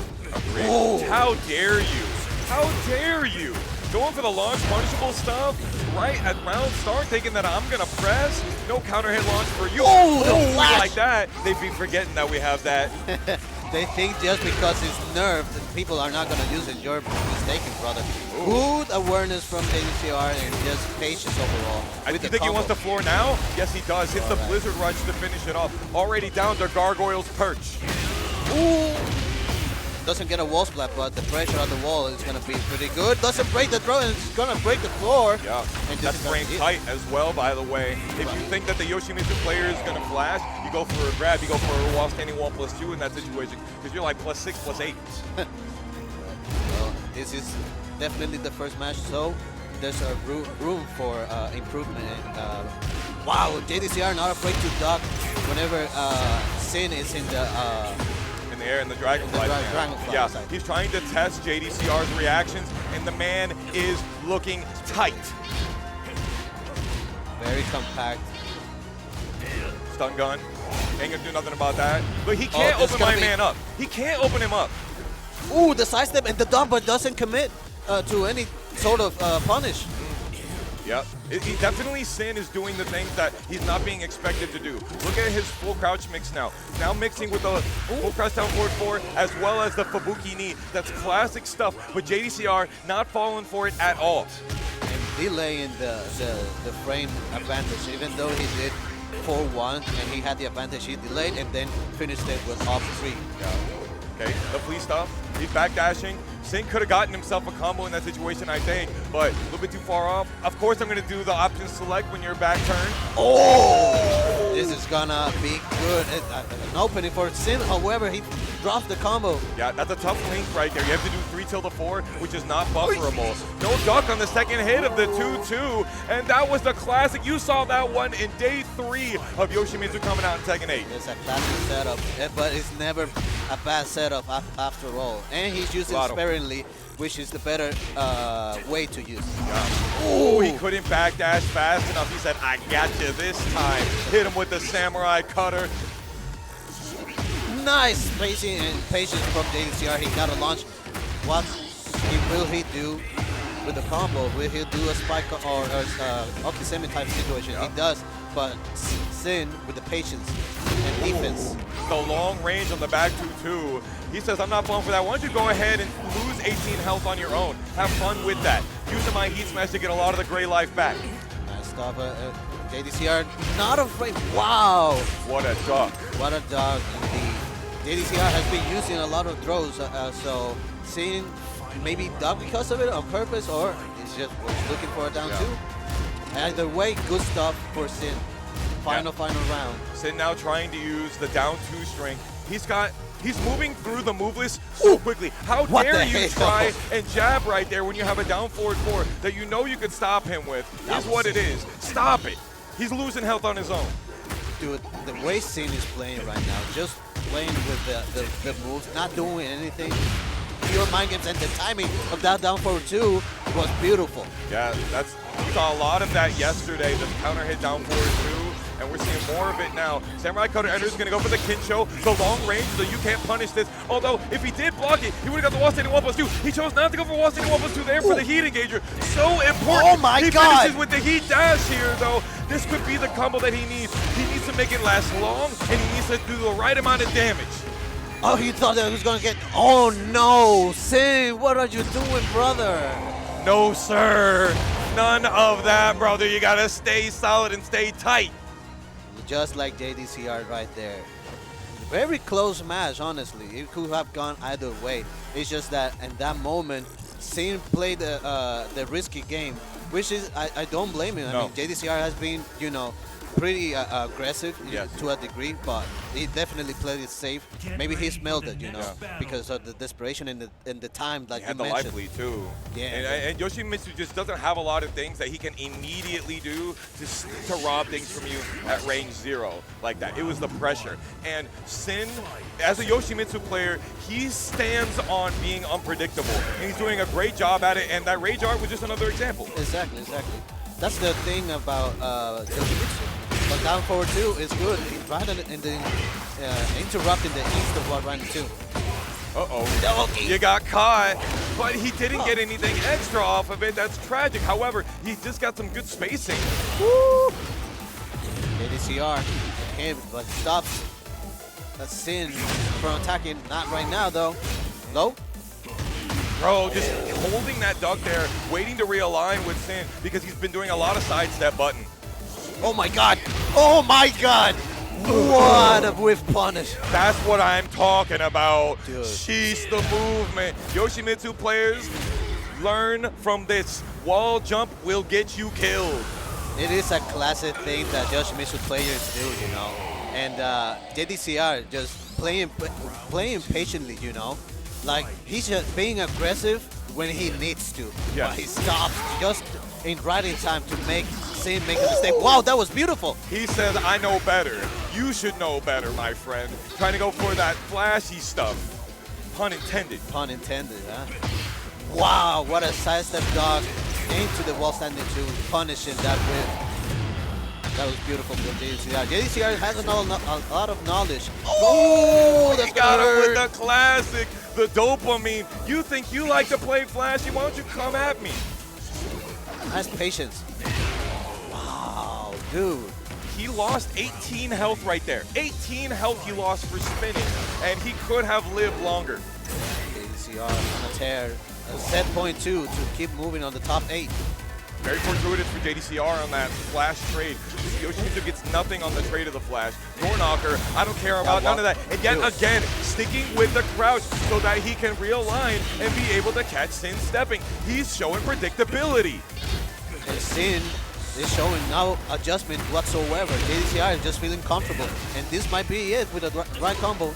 Oh. How dare you? How dare you? Going for the launch punishable stuff right at round start, thinking that I'm going to press. No counter hit launch for you. Oh, the flash! Like that, they'd be forgetting that we have that. They think just because it's nerfed, people are not going to use it. You're mistaken, brother. Good awareness from JDCR and just patience overall. You think he wants the floor now? Yes, he does. Hits the Blizzard Rush to finish it off. Already down to Gargoyle's Perch. Ooh! Doesn't get a wall splat, but the pressure on the wall is going to be pretty good. Doesn't break the throw, and it's going to break the floor. Yeah, and that's frame tight as well, by the way. If you think that the Yoshimitsu player is going to flash, you go for a grab, you go for a while standing 1+2 in that situation, because you're like +6, +8. Well, this is definitely the first match, so there's a room for improvement. Wow, JDCR not afraid to duck whenever Sin is in the air in the Dragonfly. Yeah, he's trying to test JDCR's reactions, and the man is looking tight. Very compact. Stun gun. Ain't gonna do nothing about that. But he can't open my man up. He can't open him up. Ooh, the sidestep and the dump, but doesn't commit to any sort of punish. Yep. He definitely Sin is doing the things that he's not being expected to do. Look at his full crouch mix now. Now mixing with the full crouch down forward 4 as well as the Fubuki knee. That's classic stuff, but JDCR not falling for it at all. And delaying the frame advantage, even though he did 4-1 and he had the advantage, he delayed and then finished it with off 3. Yeah. Okay, the flea stuff. He's backdashing. Sin could have gotten himself a combo in that situation, I think, but a little bit too far off. Of course, I'm going to do the option select when you're back turn. Oh! This is gonna be good. An opening for Sin, however, he dropped the combo. Yeah, that's a tough link right there. You have to do 3 till the 4, which is not bufferable. No duck on the second hit of the 2-2, and that was the classic. You saw that one in day 3 of Yoshimitsu coming out in Tekken 8. It's a classic setup, but it's never a bad setup after all. And he's using sparingly, which is the better way to use. Yeah. Oh, he couldn't backdash fast enough. He said, I got you this time. Hit him with the samurai cutter. Nice spacing and patience from JDCR. He got a launch. What will he do with the combo? Will he do a spike or Okisemi type situation? Yeah. He does, but Sin with the patience and defense. The long range on the back 2-2. He says, I'm not falling for that. Why don't you go ahead and lose 18 health on your own? Have fun with that. Using my heat smash to get a lot of the gray life back. Nice stuff. JDCR not afraid. Wow. What a duck. What a duck indeed. JDCR has been using a lot of throws, so seeing maybe duck because of it on purpose, or he's just looking for a down 2. Either way, good stuff for Sin. Final round. Sin now trying to use the down 2 string. He's moving through the move list so quickly. How dare you try and jab right there when you have a down forward 4 that you know you could stop him with. That's what it is. Stop it. He's losing health on his own. Dude, the way Sin is playing right now, just playing with the moves, not doing anything. Pure mind games, and the timing of that down forward 2 was beautiful. Yeah, we saw a lot of that yesterday, the counter hit down forward 2. And we're seeing more of it now. Samurai Cutter Ender is going to go for the Kincho, the long range, so you can't punish this. Although, if he did block it, he would have got the wall standing 1+2. He chose not to go for wall standing 1+2 there for the heat engager. So important. Oh my God. He finishes with the heat dash here, though. This could be the combo that he needs. He needs to make it last long, and he needs to do the right amount of damage. Oh, he thought that he was going to get... Oh, no. Sin, what are you doing, brother? No, sir. None of that, brother. You got to stay solid and stay tight. Just like JDCR right there. Very close match, honestly. It could have gone either way. It's just that in that moment, Sin played the risky game, which is, I don't blame him. I mean, JDCR has been, you know, pretty aggressive to a degree, but he definitely played it safe. Maybe he smelled it, you know, because of the desperation and the time, like you mentioned. And the life lead too. Yeah. And Yoshimitsu just doesn't have a lot of things that he can immediately do to rob things from you at range 0 like that. It was the pressure. And Sin, as a Yoshimitsu player, he stands on being unpredictable. And he's doing a great job at it, and that rage art was just another example. Exactly. That's the thing about Yoshimitsu. But down forward 2 is good. Rather than interrupting the east of what round 2. Uh-oh. You got caught, but he didn't get anything extra off of it. That's tragic. However, he just got some good spacing. Woo! JDCR him, but stops Sin from attacking. Not right now, though. Low? Bro, just holding that duck there, waiting to realign with Sin because he's been doing a lot of sidestep button. Oh my God! Oh my God! What a whiff punish! That's what I'm talking about. Dude. She's the movement. Yoshimitsu players, learn from this. Wall jump will get you killed. It is a classic thing that Yoshimitsu players do, you know. And JDCR just playing patiently, you know. Like, he's just being aggressive when he needs to. Yeah. But he stops just in time to make Sin make a mistake. Wow, that was beautiful. He says, I know better. You should know better, my friend. Trying to go for that flashy stuff. Pun intended. Pun intended, huh? Wow, what a sidestep dodge into the wall standing 2, punishing that whip. That was beautiful from JDCR. JDCR has a lot of knowledge. Oh, he got him with the classic, the dopamine. You think you like to play flashy? Why don't you come at me? Nice patience. Dude. He lost 18 health right there. 18 health he lost for spinning, and he could have lived longer. JDCR on a tear. Set point 2 to keep moving on the top 8. Very fortuitous for JDCR on that flash trade. Yoshimitsu gets nothing on the trade of the flash. Door knocker, I don't care about none of that. And yet again, sticking with the crouch so that he can realign and be able to catch Sin stepping. He's showing predictability. And Sin is showing no adjustment whatsoever. JDCR is just feeling comfortable. And this might be it with the right combo.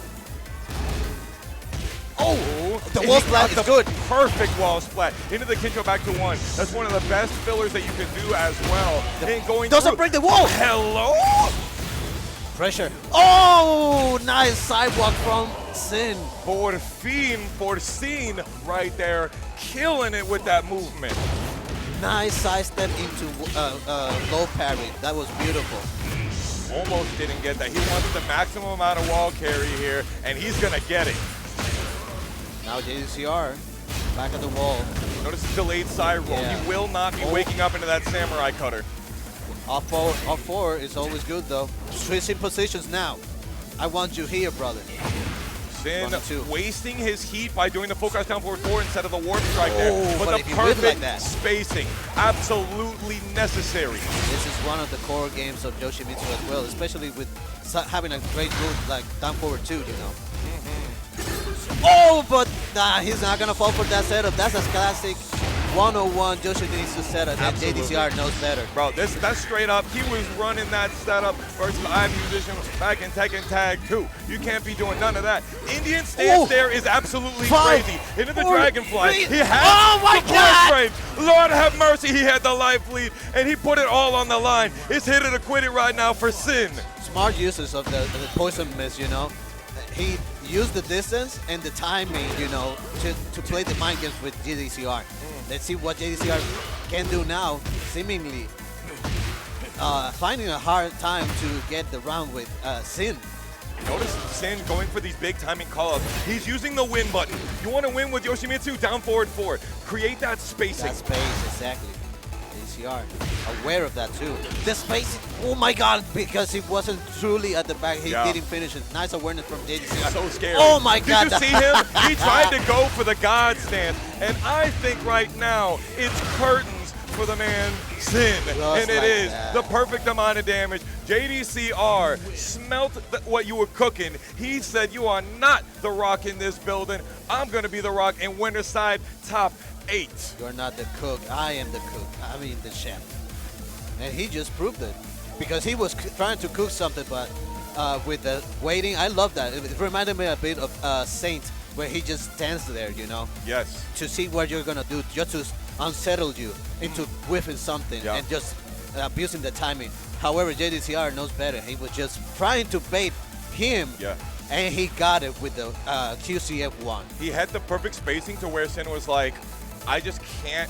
Oh, the wall splat is good. Perfect wall splat into the Kincho back to 1. That's one of the best fillers that you can do as well. And going doesn't break the wall. Hello? Pressure. Oh, nice sidewalk from Sin. Por Sin right there, killing it with that movement. Nice sidestep into low parry. That was beautiful. Almost didn't get that. He wants the maximum amount of wall carry here, and he's gonna get it. Now JDCR back at the wall. Notice the delayed side roll. Yeah. He will not be waking up into that samurai cutter. Off 4 is always good though. Switching positions now. I want you here, brother. Sin wasting his heat by doing the full crouch down forward 4 instead of the warp strike there. But the perfect spacing, absolutely necessary. This is one of the core games of Yoshimitsu as well, especially with having a great move like down forward 2, you know. Oh, but nah, he's not gonna fall for that setup. That's a classic 101 Yoshimitsu setup, and JDCR knows better. Bro, that's straight up. He was running that setup versus I Musician back in Tekken Tag 2. You can't be doing none of that. Indian stance there is absolutely crazy. Into the Dragonfly. He had the God! Frame. Lord have mercy, he had the life lead, and he put it all on the line. It's hit it or quit it right now for Sin. Smart uses of the poison mist, you know. He used the distance and the timing, you know, to play the mind games with JDCR. Let's see what JDCR can do now, seemingly finding a hard time to get the round with Sin. Notice Sin going for these big timing call-ups. He's using the win button. You want to win with Yoshimitsu, down forward 4. Create that spacing. That space, exactly. JDCR, aware of that too. The spacing, oh my god, because he wasn't truly at the back. He didn't finish it. Nice awareness from JDCR. So scary. Oh my god. Did you see him? He tried to go for the God stance. And I think right now it's curtains for the man Sin. And it is the perfect amount of damage. JDCR smelt what you were cooking. He said, you are not the Rock in this building. I'm going to be the Rock in Winterside top 8. You're not the cook. I am the cook. I mean the chef. And he just proved it. Because he was trying to cook something, but with the waiting, I love that. It reminded me a bit of Saint, where he just stands there, you know. Yes. To see what you're going to do, just to unsettle you into whiffing something and just abusing the timing. However, JDCR knows better. He was just trying to bait him. And he got it with the QCF1. He had the perfect spacing to where Sin was like, I just can't.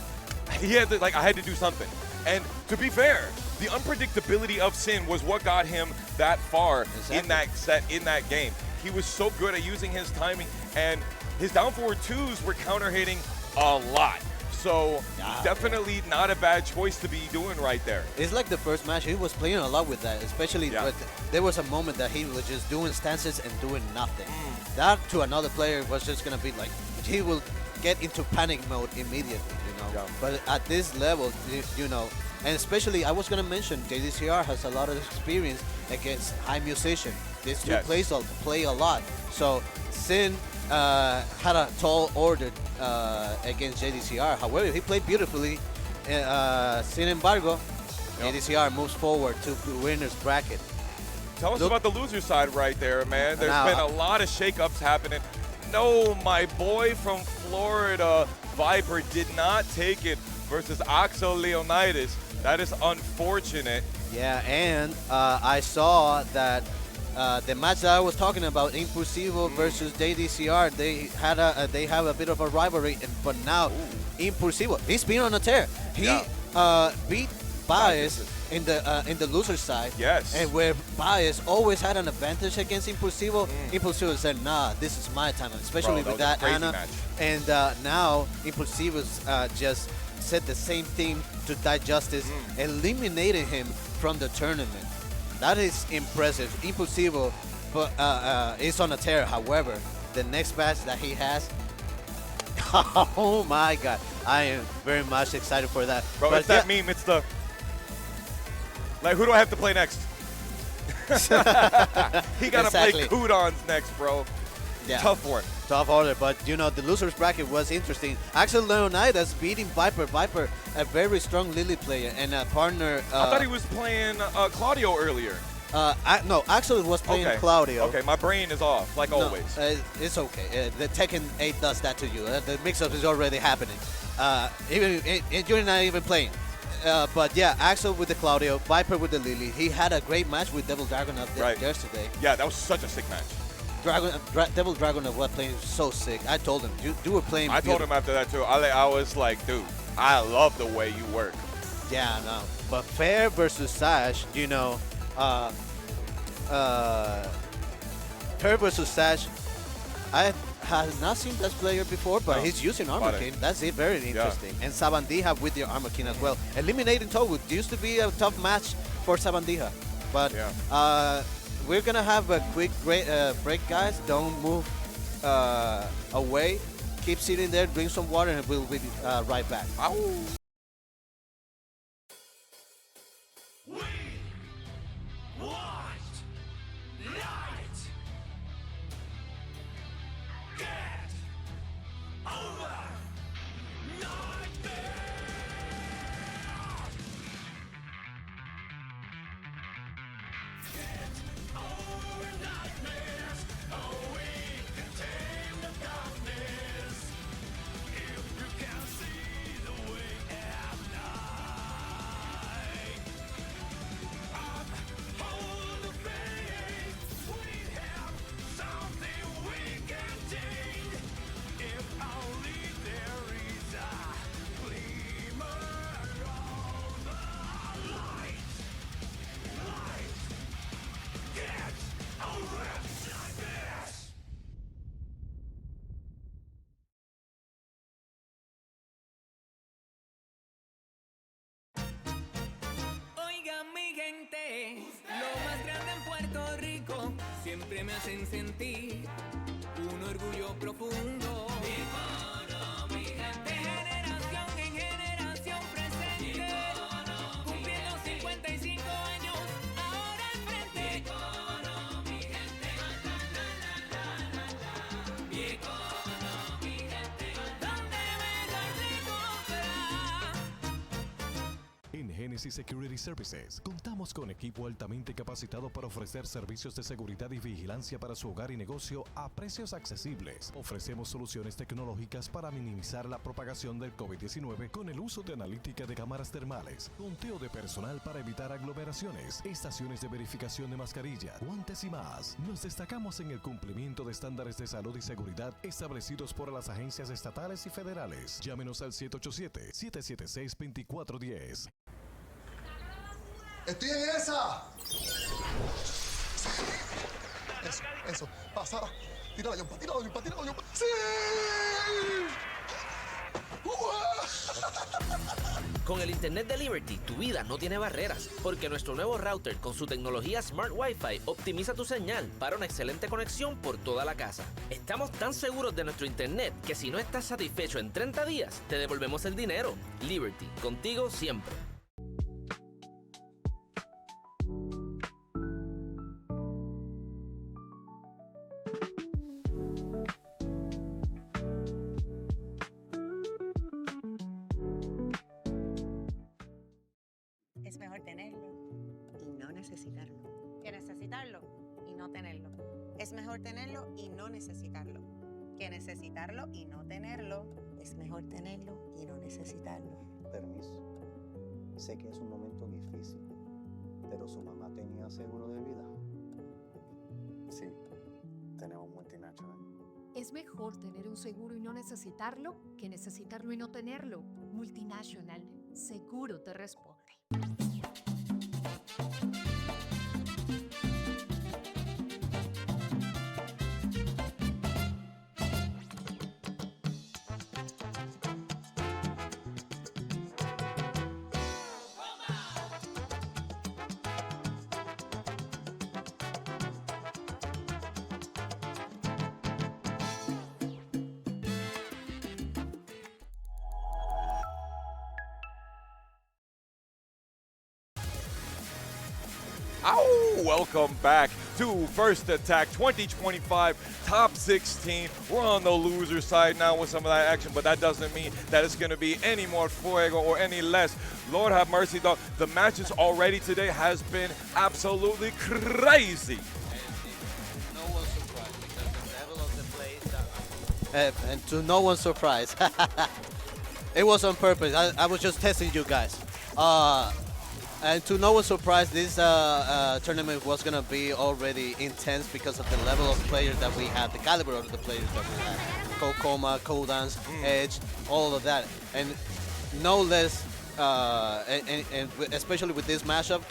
He had to, I had to do something. And to be fair, the unpredictability of Sin was what got him that far in that set, in that game. He was so good at using his timing, and his down forward 2s were counter hitting a lot. So definitely not a bad choice to be doing right there. It's like the first match, he was playing a lot with that, especially there was a moment that he was just doing stances and doing nothing. That to another player was just going to be like, he will get into panic mode immediately, you know. But at this level, you know, and especially I was going to mention JDCR has a lot of experience against high musician. These two play a lot. So Sin had a tall order against JDCR. However, he played beautifully. Sin embargo, JDCR moves forward to the winner's bracket. Tell us about the loser side right there, man. There's been a lot of shakeups happening. No, my boy from Florida, Viper, did not take it versus Axel Leonidas. That is unfortunate. Yeah, and I saw that the match that I was talking about, Impulsivo versus JDCR, they have a bit of a rivalry, but now Impulsivo, he's been on a tear. He beat Bias in the loser side. Yes. And where Bias always had an advantage against Impulsivo, Impulsivo said, nah, this is my time, especially with that Anna. Match. And now Impulsivo's just said the same thing to Die Justice, eliminating him from the tournament. That is impressive. Impulsivo but, is on a tear. However, the next match that he has, oh my God, I am very much excited for that. Bro, but it's that meme. It's the, like, who do I have to play next? He got to play Kudons next, bro. Yeah. Tough one. Tough order, but you know, the losers bracket was interesting. Axel Leonidas beating Viper. Viper, a very strong Lily player and a partner. I thought he was playing Claudio earlier. No, Axel was playing Claudio. Okay, my brain is off, like always. It's okay. The Tekken 8 does that to you. The mix-up is already happening. You're not even playing. But yeah, Axel with the Claudio, Viper with the Lily. He had a great match with Devil Dragunov yesterday. Yeah, that was such a sick match. Devil Dragunov was playing so sick. I told him, you were playing I told him after that too. I was like, dude, I love the way you work. Yeah, no. But Fair versus Sash, you know, Fair versus Sash, I have not seen that player before, but he's using Armor King. That's it, very interesting. And Sabandija with the Armor King as well. Eliminating Togut used to be a tough match for Sabandija. But we're going to have a quick break, guys. Don't move away. Keep sitting there, drink some water, and we'll be right back. Ow. Lo más grande en Puerto Rico siempre me hacen sentir un orgullo profundo. Mi cono, mi gente, de generación en generación presente. Mi cono, cumpliendo 55 años, ahora al frente. Mi cono, mi gente, mi cono, mi gente, donde mejor se compra. En Genesis Security Services, contamos con equipo altamente capacitado para ofrecer servicios de seguridad y vigilancia para su hogar y negocio a precios accesibles. Ofrecemos soluciones tecnológicas para minimizar la propagación del COVID-19 con el uso de analítica de cámaras termales, conteo de personal para evitar aglomeraciones, estaciones de verificación de mascarilla, guantes y más. Nos destacamos en el cumplimiento de estándares de salud y seguridad establecidos por las agencias estatales y federales. Llámenos al 787-776-2410. ¡Estoy en esa! Eso. Pasa. Tírala, Yompa, tírala. ¡Sí! Con el Internet de Liberty, tu vida no tiene barreras, porque nuestro nuevo router con su tecnología Smart Wi-Fi optimiza tu señal para una excelente conexión por toda la casa. Estamos tan seguros de nuestro Internet que si no estás satisfecho en 30 días, te devolvemos el dinero. Liberty, contigo siempre. Es mejor tenerlo y no necesitarlo que necesitarlo y no tenerlo. Es mejor tenerlo y no necesitarlo que necesitarlo y no tenerlo. Es mejor tenerlo y no necesitarlo. Permiso. Sé que es un momento difícil, pero su mamá tenía seguro de vida. Sí, tenemos multinacional. Es mejor tener un seguro y no necesitarlo que necesitarlo y no tenerlo. Multinacional, seguro te responde. Ow! Welcome back to First Attack 2025 Top 16. We're on the loser side now with some of that action, but that doesn't mean that it's going to be any more fuego or any less. Lord have mercy, dog. The matches already today has been absolutely crazy. No one's surprised because the level of the plays and to no one's surprise, it was on purpose. I was just testing you guys. And to no one's surprise, this tournament was going to be already intense because of the level of players that we had, the caliber of the players that we had. Kokoma, Kodans, Edge, all of that. And no less, and especially with this matchup,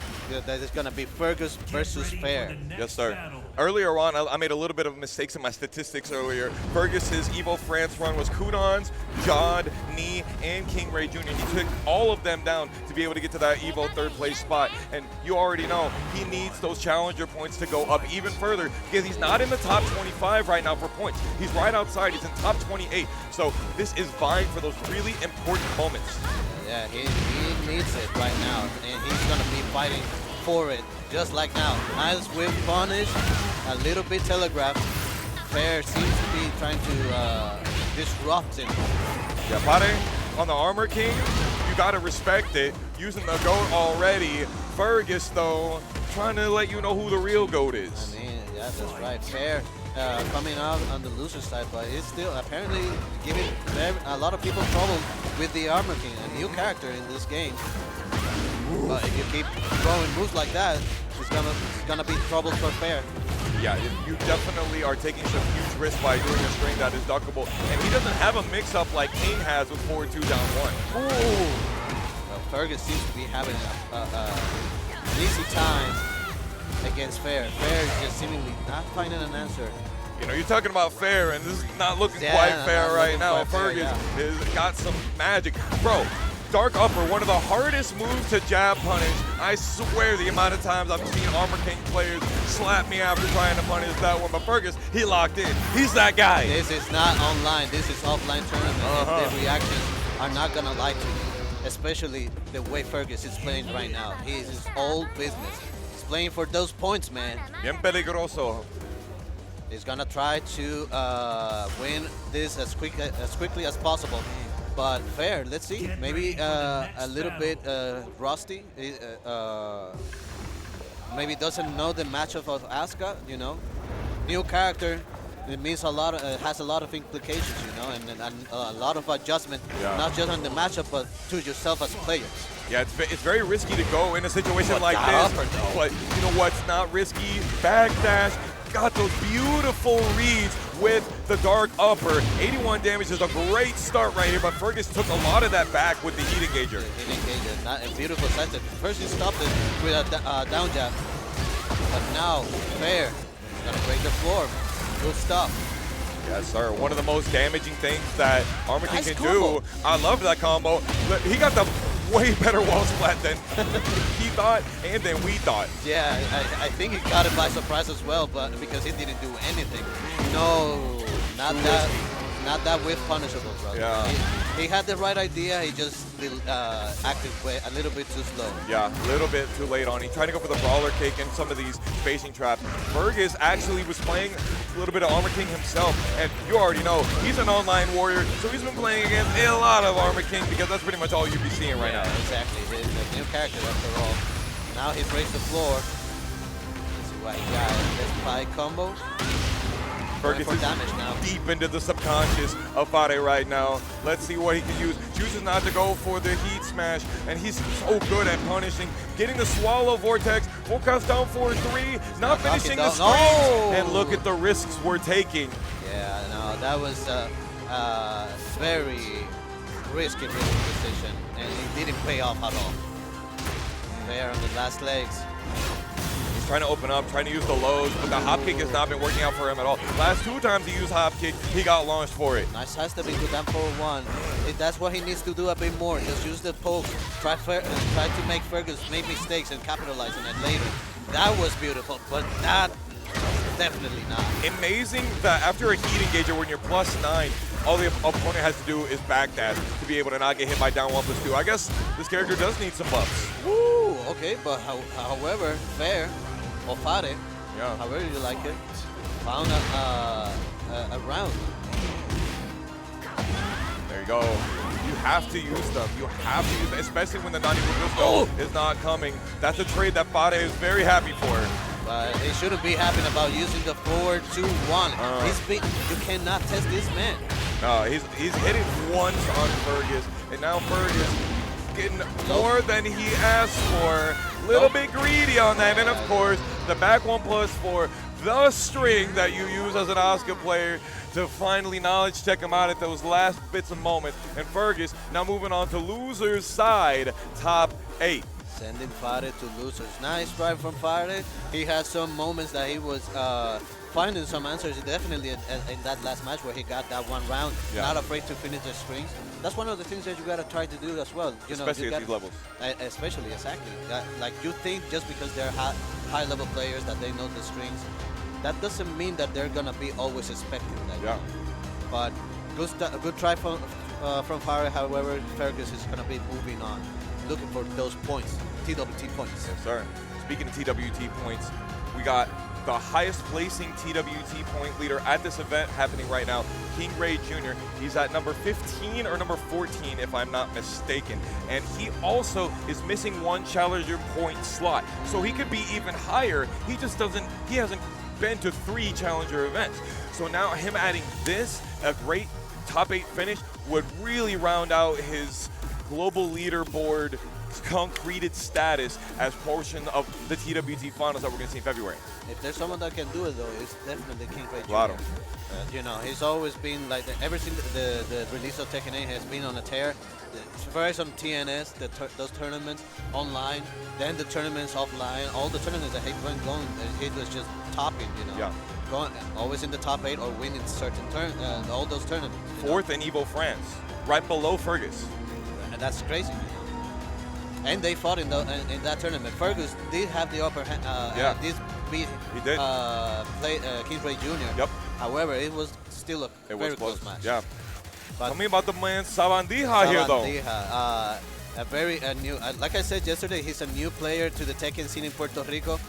that is going to be Fergus versus Fair. Yes, sir. Earlier on, I made a little bit of mistakes in my statistics earlier. Fergus's Evo France run was Kudons, Jod, Knee, and King Ray Jr. He took all of them down to be able to get to that Evo third place spot. And you already know he needs those challenger points to go up even further because he's not in the top 25 right now for points. He's right outside. He's in top 28. So this is vying for those really important moments. Yeah, he needs it right now, and he's going to be fighting for it, just like now. Nice whip punish, a little bit telegraphed. Fair seems to be trying to disrupt him. Yeah, Pare on the Armor King, you got to respect it. Using the GOAT already. Fergus, though, trying to let you know who the real GOAT is. I mean, yeah, that's right. Fair coming out on the loser side, but he's still apparently giving a lot of people trouble with the Armor King, a new character in this game. But if you keep throwing moves like that, it's gonna be trouble for Fair. Yeah, you definitely are taking some huge risks by doing a string that is duckable. And he doesn't have a mix-up like King has with 4-2 down 1. Ooh! Well, Fergus seems to be having an easy time against Fair. Fair is just seemingly not finding an answer. You know, you're talking about Fair, and this is not looking Yeah, quite not fair right looking now. quite fair, Fergus yeah. has got some magic. Bro, Dark Upper, one of the hardest moves to jab punish. I swear the amount of times I've seen Armor King players slap me after trying to punish that one. But Fergus, he locked in. He's that guy. This is not online. This is offline tournament. And the reactions are not going to lie to you, especially the way Fergus is playing right now. He is his old business. He's playing for those points, man. Bien peligroso. He's going to try to win this as quickly as possible. But Fair, let's see. Maybe a little bit rusty. Maybe doesn't know the matchup of Asuka, you know. New character, it means a lot. Has a lot of implications, you know, and a lot of adjustment, not just on the matchup, but to yourself as a player. Yeah, it's very risky to go in a situation like this. Upper, but you know what's not risky? Backdash. Got those beautiful reads with the Dark Upper. 81 damage is a great start right here, but Fergus took a lot of that back with the Heat Engager. The Heat Engager, not a beautiful sentence. First he stopped it with a down jab, but now Fair gonna break the floor. Good stuff. Yes, sir. One of the most damaging things that Armor King Nice can combo. do. I love that combo. He got the way better wall splat than he thought and than we thought. Yeah, I think he got it by surprise as well, but because he didn't do anything. No, not that whiff punishable, brother. Yeah. He had the right idea. He just acted a little bit too slow. Yeah, a little bit too late on. He tried to go for the brawler kick and some of these spacing traps. Fergus actually was playing a little bit of Armor King himself, and you already know he's an online warrior, so he's been playing against a lot of Armor King because that's pretty much all you'd be seeing right now. Exactly. The new character after all. Now he's raised the floor. Let's see what he got. Let's buy combo. Fergus is damage now. deep into the subconscious of Fade right now. Let's see what he can use. Chooses not to go for the heat smash, and he's so good at punishing. Getting the swallow vortex. Full counts down 4-3. Not finishing the strings. No! And look at the risks we're taking. Yeah, no, that was very risky decision, and it didn't pay off at all. There on the last legs. He's trying to open up, trying to use the lows, but the hop kick has not been working out for him at all. Last 2 times he used hop kick, he got launched for it. Nice has to be good down 4-1. That's what he needs to do a bit more. Just use the poke. Try to make Fergus make mistakes and capitalize on it later. That was beautiful, but that definitely not. Amazing that after a heat engager when you're +9, all the opponent has to do is backdash to be able to not get hit by down 1+2. I guess this character does need some buffs. Woo, okay, but however, fair, or fare, Yeah. however you like it, found a round. There you go. You have to use them. You have to use them, especially when the Nani Bugusto is not coming. That's a trade that Fare is very happy for. But he shouldn't be happy about using the 4-2-1. You cannot test this man. No, he's hit it once on Fergus, and now Fergus getting more than he asked for. Little bit greedy on that, and of course, the back 1+4, the string that you use as an Asuka player to finally knowledge check him out at those last bits of moments. And Fergus now moving on to loser's side, top 8. Sending Fare to losers. Nice drive from Fare. He had some moments that he was finding some answers, definitely in that last match where he got that one round. Yeah. Not afraid to finish the strings. That's one of the things that you got to try to do as well. You Especially know, at these levels. Especially, exactly. Like you think just because they're high-level players that they know the strings, that doesn't mean that they're going to be always expecting that. Yeah. But good try from Fare. However, Fergus is going to be moving on, looking for those points, TWT points. Yes, sir. Speaking of TWT points, we got the highest placing TWT point leader at this event happening right now, King Ray Jr. He's at number 15 or number 14, if I'm not mistaken. And he also is missing one challenger point slot. So he could be even higher. He hasn't been to 3 challenger events. So now him adding this, a great top 8 finish, would really round out his global leaderboard concreted status as portion of the TWT finals that we're going to see in February. If there's someone that can do it, though, it's definitely King Ray Jr. Claro. You know, he's always been like, ever since the release of Tekken 8 has been on a tear. First on TNS, those tournaments online, then the tournaments offline, all the tournaments that he went going, he was just topping, you know. Yeah. Going, always in the top 8 or winning certain all those tournaments. 4th in Evo France, right below Fergus. And that's crazy. And they fought in that tournament. Fergus did have the upper hand. He did. Play King Ray Jr. Yep. However, it was still a very close match. Yeah. But Tell me about the man Sabandija here, though. A very new. Like I said yesterday, he's a new player to the Tekken scene in Puerto Rico.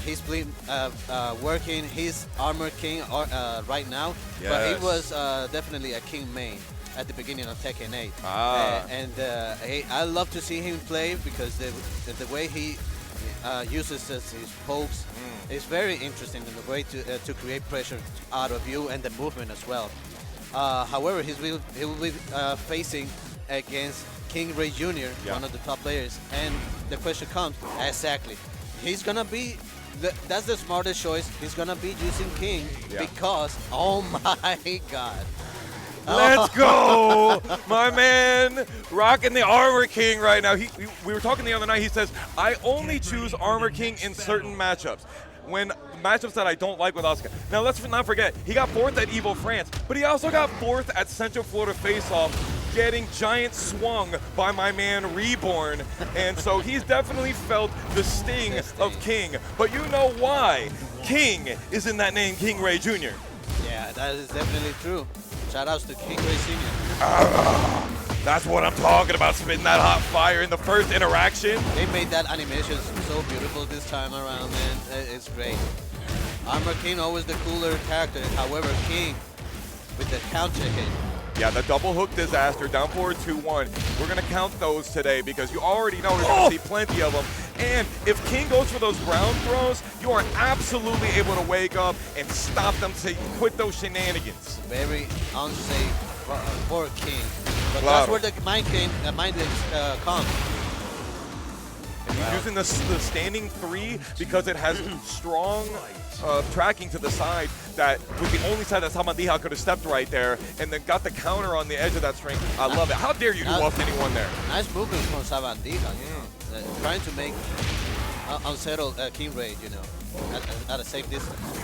He's been working his Armor King right now, but he was definitely a King main at the beginning of Tekken 8. I love to see him play because the way he uses his pokes is very interesting in the way to create pressure out of you and the movement as well. However, he will be facing against King Ray Jr., one of the top players, and the question comes, exactly, he's gonna be. That's the smartest choice. He's gonna be using King because, oh my God. Let's go! My man rocking the Armor King right now. We were talking the other night. He says, I only choose Armor King in certain matchups. When matchups that I don't like with Asuka. Now, let's not forget, he got 4th at Evo France, but he also got 4th at Central Florida Face-Off, getting giant swung by my man Reborn. And so he's definitely felt the sting of King. But you know why King is in that name, King Ray Jr. Yeah, that is definitely true. Shout outs to King Ray Sr. That's what I'm talking about, spitting that hot fire in the first interaction. They made that animation so beautiful this time around, man. It's great. Armor King, always the cooler character. However, King with the counter hit. Yeah, the double hook disaster, down forward 2-1. We're going to count those today because you already know we're going to see plenty of them. And if King goes for those ground throws, you are absolutely able to wake up and stop them to quit those shenanigans. Very unsafe for King. But Claro. that's where the mind games comes. And he's using the standing 3 because it has strong tracking to the side that was the only side that Sabandija could have stepped right there and then got the counter on the edge of that string. I love it. How dare you do off anyone there? Nice movement from Sabandija, trying to make unsettle King Ray, at a safe distance.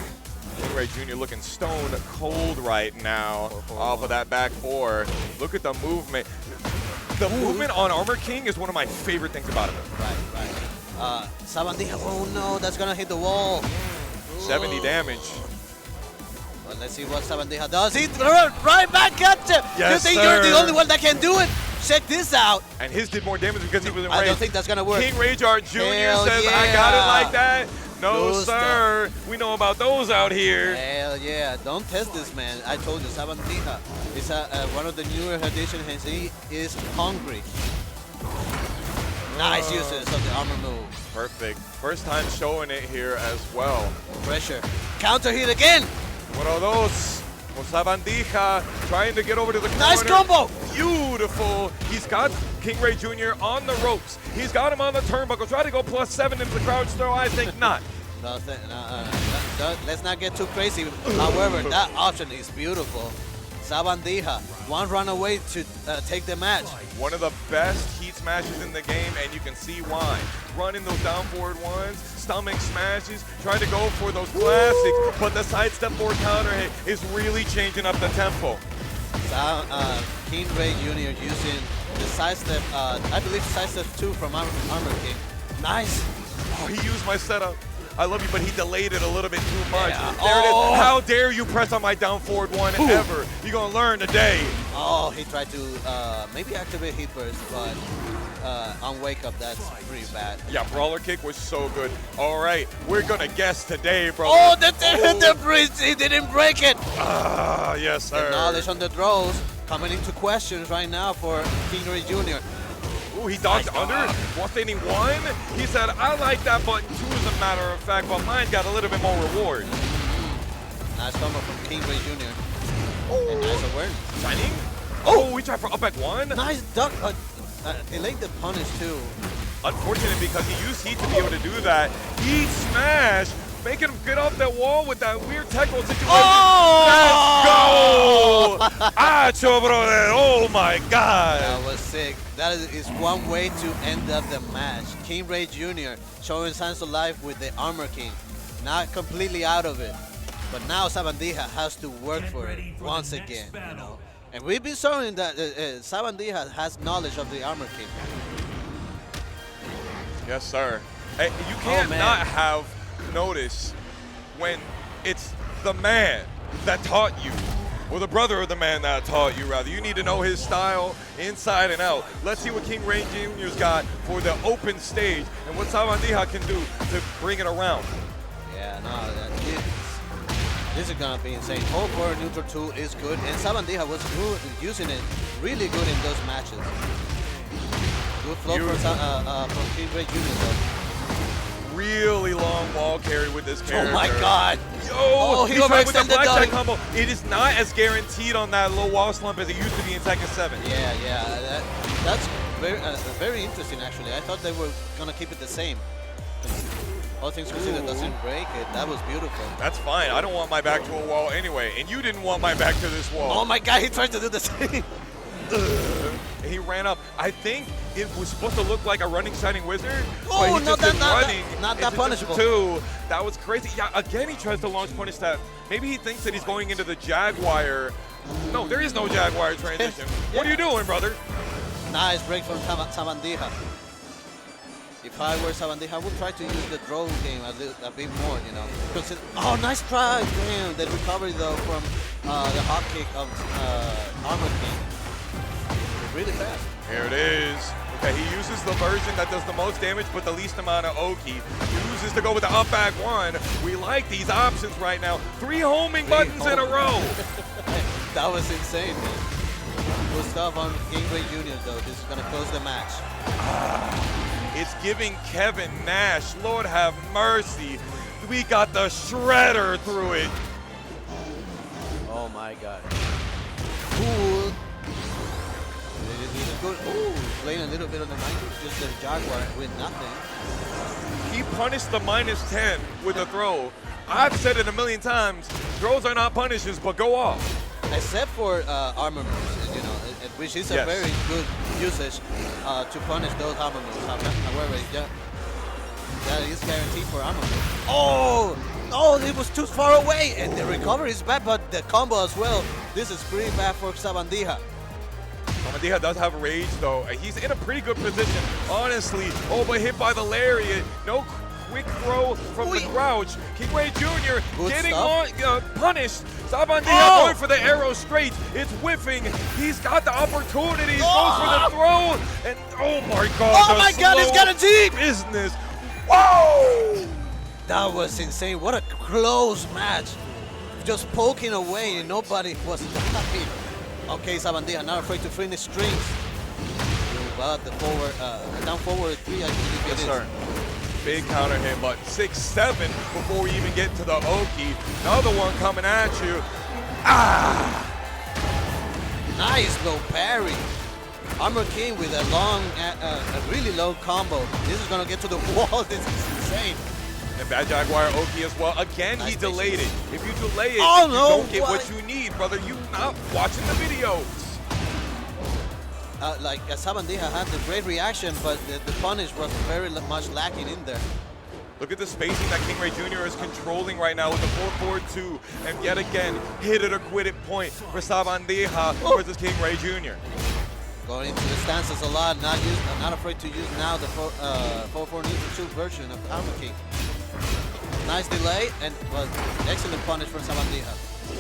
King Ray Jr. looking stone cold right now off of that back 4. Look at the movement. The movement on Armor King is one of my favorite things about him. Right. Sabandija, oh no, that's gonna hit the wall. 70 damage. Well, let's see what Sabandija does. He right back at you. Yes, You think sir. you're the only one that can do it? Check this out. And his did more damage because he was in I range. don't think that's gonna work. King Rageart Jr. Hell says, yeah. I got it like that. No, Good sir. We know about those out here. Hell yeah! Don't test this man. I told you, Sabandija is one of the newer additions, and he is hungry. Nice uses of the armor move. Perfect. First time showing it here as well. Pressure. Counter hit again. One of those. Sabandija trying to get over to the corner. Nice combo. Beautiful. He's got King Ray Jr. on the ropes. He's got him on the turnbuckle. Try to go +7 into the crouch throw. I think not. Let's not get too crazy. However, that option is beautiful. Sabandija, one run away to take the match. One of the best heat smashes in the game, and you can see why. Running those down forward ones, stomach smashes, trying to go for those classics, but the sidestep forward counter hit is really changing up the tempo. King Ray Jr. using the sidestep, I believe sidestep 2 from Armor King. Nice. Oh, he used my setup. I love you, but he delayed it a little bit too much. Yeah. There it Oh. is. How dare you press on my down forward one ever? You're going to learn today. Oh, he tried to maybe activate Heat Burst, but on Wake Up, that's pretty bad. Yeah, Brawler Kick was so good. All right, we're going to guess today, bro. Oh, the bridge, he didn't break it. Ah, yes, The sir. knowledge on the throws coming into questions right now for King Ray Jr. Ooh, he dodged under. Was any one? He said, I like that button too, as a matter of fact, but mine got a little bit more reward. Nice combo from King Ray Jr. And nice awareness. Shining? Oh, we tried for up back one. Nice duck. Elate the punish too. Unfortunate because he used heat to be able to do that. Heat smash, making him get off that wall with that weird technical situation. Oh! Let's go! Acho, brother. Oh my God. That was sick. That is one way to end up the match. King Ray Jr. showing signs of life with the Armor King. Not completely out of it. But now Sabandija has to work for it once again, you know. And we've been showing that Sabandija has knowledge of the Armor King. Yes, sir. Hey, you can't man. not have notice when it's the man that taught you, or the brother of the man that taught you, rather. You need to know his style inside and out. Let's see what King Ray Jr.'s got for the open stage and what Sabandija can do to bring it around. Yeah, no, this is gonna be insane. Hold for neutral 2 is good, and Sabandija was using it really good in those matches. Good flow from King Ray Jr. though. Really long wall carry with this character. Oh my God! Oh, he he tried with the overextended the blackjack dunk. combo. It is not as guaranteed on that low wall slump as it used to be in Tekken 7. Yeah, that's very interesting actually. I thought they were gonna keep it the same. All things considered, doesn't break it. That was beautiful. That's fine. I don't want my back to a wall anyway, and you didn't want my back to this wall. Oh my God! He tried to do the same. He ran up. I think it was supposed to look like a running Shining Wizard, Oh, but he not just that- did not that- running. not that into punishable. Two. That was crazy. Yeah, again, he tries to launch punish that. Maybe he thinks that he's going into the Jaguar. No, there is no Jaguar transition. What are you doing, brother? Nice break from Sabandija. If I were Sabandija, I would try to use the throw game a bit more, you know. Oh, nice try! Damn, the recovery though from the hot kick of Armor King. Really fast. Here it is. Okay, he uses the version that does the most damage but the least amount of Oki. Uses to go with the up back one. We like these options right now. 3 homing buttons in a row. That was insane, man. Good stuff on King Ray Jr. though. This is gonna close the match. It's giving Kevin Nash, Lord have mercy. We got the shredder through it. Oh my God. Cool. Ooh, playing a little bit on the 90, just the Jaguar with nothing. He punished the -10 with a throw. I've said it a million times, throws are not punishes, but go off. Except for armor moves, you know, which is a very good usage to punish those armor moves. However, that is guaranteed for armor moves. Oh! Oh, it was too far away, and the recovery is bad, but the combo as well. This is pretty bad for Sabandija. Sabandija does have rage though. He's in a pretty good position, honestly. Oh, but hit by the lariat. No quick throw from the crouch. King Ray Jr. Good getting stuff. on punished. Sabandija going for the arrow straight. It's whiffing. He's got the opportunities. Goes for the throw. And oh my God. Oh my God, he's got a deep. Business. Whoa! That was insane. What a close match. Just poking away and nobody was happy. Okay, Sabandija not afraid to finish strings. But the forward, down forward 3, I believe it is. Sir. Big counter hit, but 6-7 before we even get to the Oki. Another one coming at you. Ah! Nice low parry. Armor King with a long, a really low combo. This is gonna get to the wall. This is insane. And Bad Jaguar Oki as well. Again, Nice he delayed it. If you delay it, Oh, you no, don't get what? what you need, brother. You not watching the videos. Like Sabandija had the great reaction, but the punish was very much lacking in there. Look at the spacing that King Ray Jr. is controlling right now with the 4-4-2. And yet again, hit it or quit it point for Sabandija versus King Ray Jr. Going into the stances a lot, not afraid to use now the 4-4 Ninja 2 version of Armor King. Nice delay and was excellent punish from Sabandija.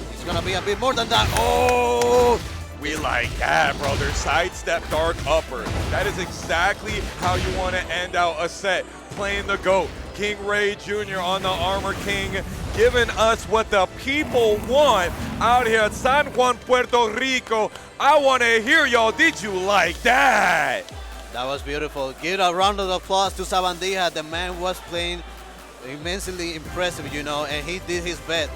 He's gonna be a bit more than that. Oh! We like that, brother. Sidestep dark upper. That is exactly how you want to end out a set. Playing the GOAT. King Ray Jr. on the Armor King, giving us what the people want out here at San Juan, Puerto Rico. I want to hear y'all. Did you like that? That was beautiful. Give a round of applause to Sabandija. The man was playing immensely impressive, you know, and he did his best,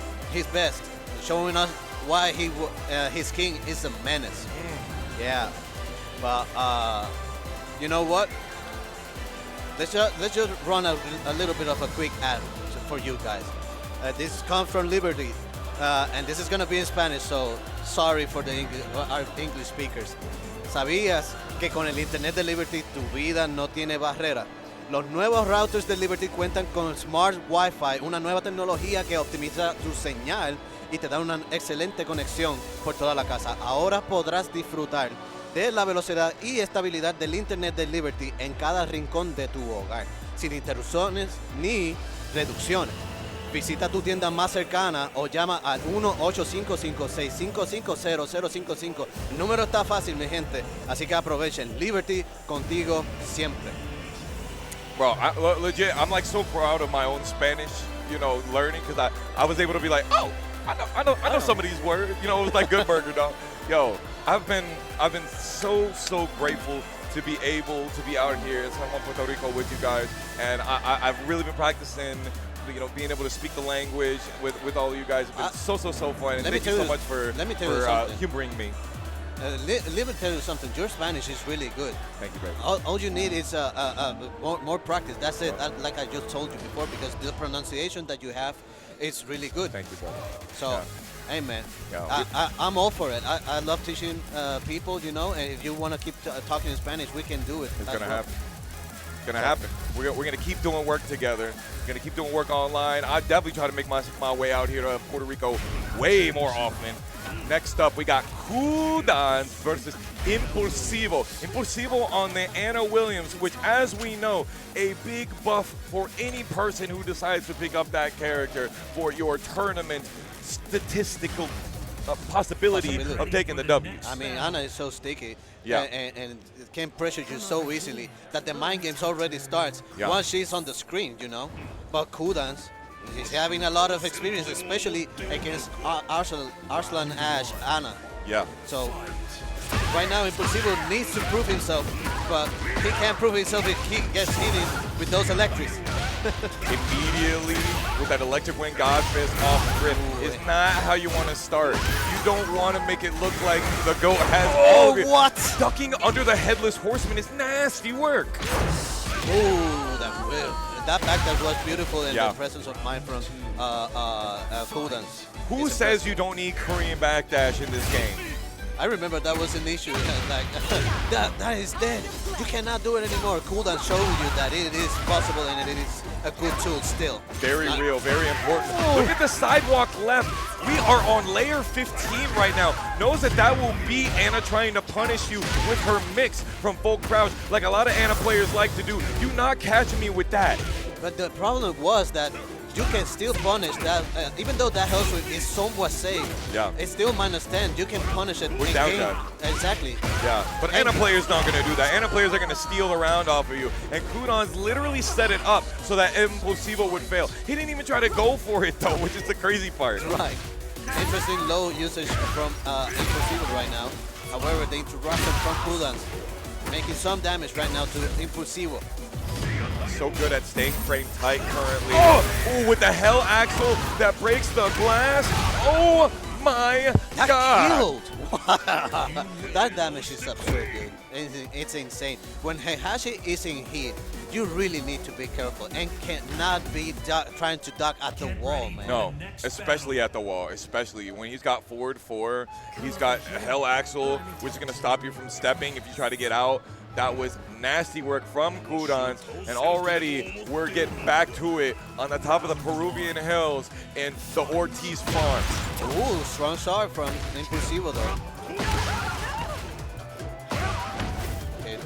showing us why his king is a menace. Yeah, but you know what? Let's just run a little bit of a quick ad for you guys. This comes from Liberty, and this is gonna be in Spanish, so sorry for our English speakers. ¿Sabías que con el Internet de Liberty tu vida no tiene barrera? Los nuevos routers de Liberty cuentan con Smart Wi-Fi, una nueva tecnología que optimiza tu señal y te da una excelente conexión por toda la casa. Ahora podrás disfrutar de la velocidad y estabilidad del Internet de Liberty en cada rincón de tu hogar, sin interrupciones ni reducciones. Visita tu tienda más cercana o llama al 1-855-655-0055. El número está fácil, mi gente, así que aprovechen. Liberty, contigo siempre. Bro, legit, I'm like so proud of my own Spanish, you know, learning, because I was able to be like, oh, I know some of these words. You know, it was like good burger, dog. Yo, I've been so grateful to be able to be out here in San Juan, Puerto Rico with you guys, and I've really been practicing, you know, being able to speak the language with all of you guys. It's been so fun. And thank you so much for humoring me. Let me tell you something. Your Spanish is really good. Thank you, baby. All you need is more practice. That's it. Like I just told you before, because the pronunciation that you have is really good. Thank you, brother. So, Yeah. hey, man, Yeah. I'm all for it. I love teaching people, you know, and if you want to keep talking in Spanish, we can do it. It's going to happen. It's going to happen. We're going to keep doing work together. We're going to keep doing work online. I definitely try to make my way out here to Puerto Rico way more often. Next up, we got Kudans versus Impulsivo. Impulsivo on the Anna Williams, which, as we know, a big buff for any person who decides to pick up that character for your tournament statistical possibility of taking the W's. I mean, Anna is so sticky, Yeah. and can pressure you so easily that the mind games already starts once she's on the screen, you know. But Kudans, he's having a lot of experience, especially against Arslan Ash Anna. Yeah. So right now, Impulsivo needs to prove himself, but he can't prove himself if he gets hit with those electrics. Immediately with that electric wind Godfist off rip is not how you want to start. You don't want to make it look like the GOAT has all of it. What? Ducking under the Headless Horseman is nasty work. Ooh, that backdash was beautiful, and Yeah. the presence of mind from Kudans. Who says you don't need Korean backdash in this game? I remember that was an issue. Like that is dead. You cannot do it anymore. Cooldown showed you that it is possible and it is a good tool still. Very real, very important. Look at the sidewalk left. We are on layer 15 right now. Knows that will be Anna trying to punish you with her mix from full crouch, like a lot of Anna players like to do. You not catching me with that. but the problem was that you can still punish that, even though that health swing is somewhat safe. Yeah. It's still -10. You can punish it. With down in-game. jab. Exactly. Yeah, but Ana player's not going to do that. Ana players are going to steal the round off of you. And Kudans literally set it up so that Impossible would fail. He didn't even try to go for it, though, which is the crazy part. Right. Interesting low usage from Impossible right now. However, the interruption from Kudans making some damage right now to Impossible. So good at staying frame tight currently. Oh, ooh, with the Hell Axle that breaks the glass. Oh my That God. killed! That damage is absurd, dude. It's insane. When Heihachi is in heat, you really need to be careful and cannot be trying to duck at the wall, man. No, especially at the wall, especially when he's got forward 4, he's got a Hell Axle, which is going to stop you from stepping if you try to get out. That was nasty work from Kudans, and already we're getting back to it on the top of the Peruvian hills in the Ortiz farm. Ooh, strong shot from Impossible though. Okay.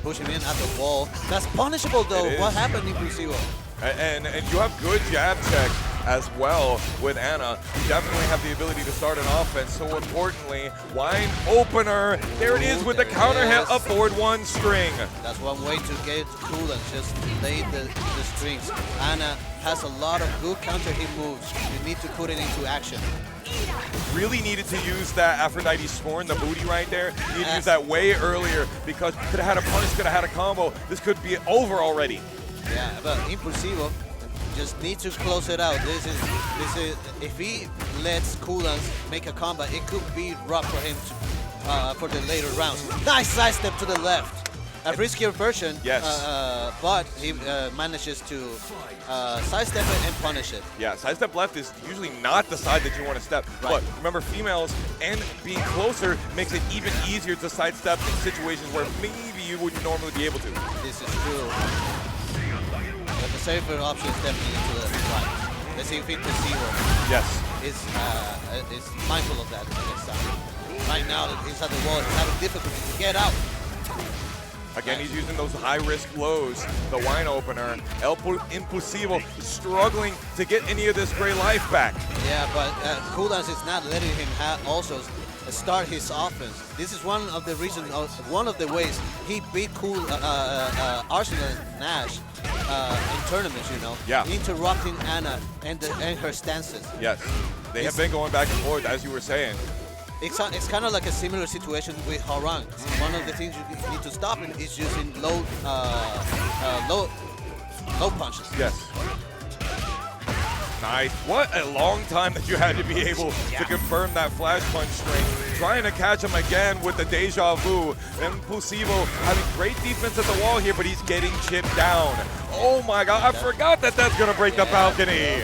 Push him in at the wall. That's punishable though. What happened, Impossible? And you have good jab check as well with Ana. You definitely have the ability to start an offense. So importantly, wine opener. There it is with the counter hit up forward 1 string. That's one way to get cool and just lay the strings. Ana has a lot of good counter hit moves. You need to put it into action. Really needed to use that Aphrodite Scorn, the booty right there. You need to use that way earlier because could have had a punish, could have had a combo. This could be over already. Yeah, but Impulsivo just needs to close it out. This is if he lets Kudans make a combo, it could be rough for him to, for the later rounds. Nice sidestep to the left. A riskier version, yes. But he manages to sidestep it and punish it. Yeah, sidestep left is usually not the side that you want to step. Right. But remember, females and being closer makes it even easier to sidestep in situations where maybe you wouldn't normally be able to. This is true. But the safer option is definitely to the right. Let's see if Impossible is mindful of that next time. Right now, he's at the wall. He's having difficulty to get out. Again, he's using those high-risk lows. The wine opener, Impossible, struggling to get any of this gray life back. Yeah, but Kudans is not letting him also start his offense. This is one of the reasons, one of the ways he beat Arsenal and Nash in tournaments, you know. Yeah. Interrupting Ana and her stances. Yes, they have been going back and forth, as you were saying. It's kind of like a similar situation with Harang. One of the things you need to stop him is using low punches. Yes. Nice. What a long time that you had to be able to confirm that flash punch string. Trying to catch him again with the deja vu. Impossible having great defense at the wall here, but he's getting chipped down. Oh my God, I forgot that that's going to break the balcony.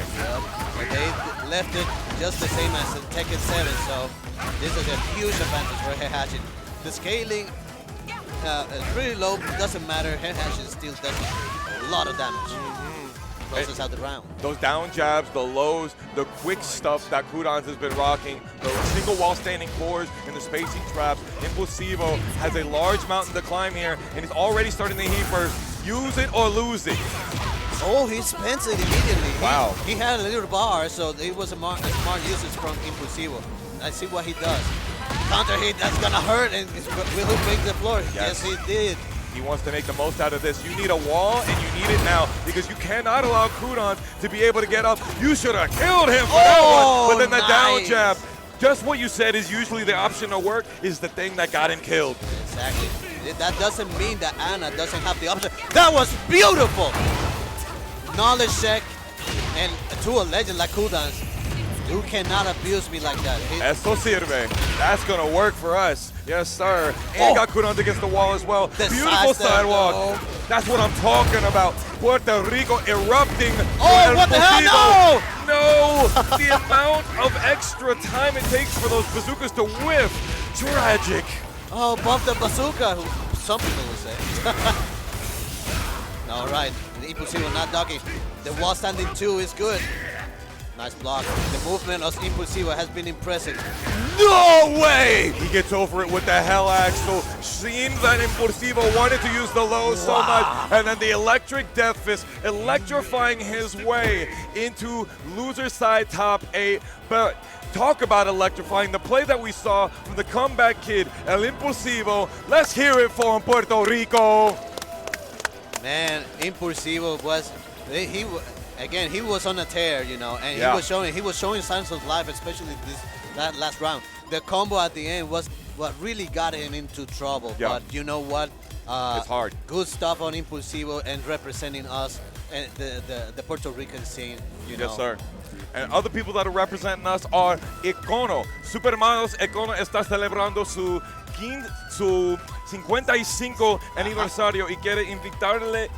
But they left it just the same as the Tekken 7, so this is a huge advantage for Heihachi. The scaling is really low, doesn't matter. Heihachi still does a lot of damage. Closes out the round. Those down jabs, the lows, the quick stuff that Kudans has been rocking, the single wall standing cores and the spacing traps. Impossible has a large mountain to climb here, and he's already starting the heat first. Use it or lose it. Oh, he spends it immediately. Wow. He had a little bar, so it was a smart usage from Impossible. Let's see what he does. Counter hit, that's gonna hurt, and will he break the floor? Yes, he did. He wants to make the most out of this. You need a wall, and you need it now, because you cannot allow Kudans to be able to get up. You should have killed him for that one. But then the down jab, just what you said is usually the option to work, is the thing that got him killed. Exactly. That doesn't mean that Ana doesn't have the option. That was beautiful! Knowledge check, and to a legend like Kudans, you cannot abuse me like that. Eso sirve. That's going to work for us. Yes, sir. And got Kudans against the wall as well. Beautiful sidewalk. That's what I'm talking about. Puerto Rico erupting. Oh, what the hell? No! No! The amount of extra time it takes for those bazookas to whiff. Tragic. Oh, bump the bazooka, some people would say. All right, Impossible not ducking. The wall standing 2 is good. Nice block. The movement of Impulsivo has been impressive. No way! He gets over it with the Hell Axel. Seems that Impulsivo wanted to use the low so much. And then the electric Death Fist electrifying his way into loser side top 8. But talk about electrifying. The play that we saw from the comeback kid, El Impulsivo. Let's hear it for Puerto Rico. Man, Impulsivo was again, he was on a tear, you know, and he was showing signs of life, especially that last round. The combo at the end was what really got him into trouble. Yeah. But you know what? It's hard. Good stuff on Impulsivo and representing us and the Puerto Rican scene. You know. Yes, sir. And other people that are representing us are Econo. Supermanos Econo está celebrando su 55 aniversario y quiere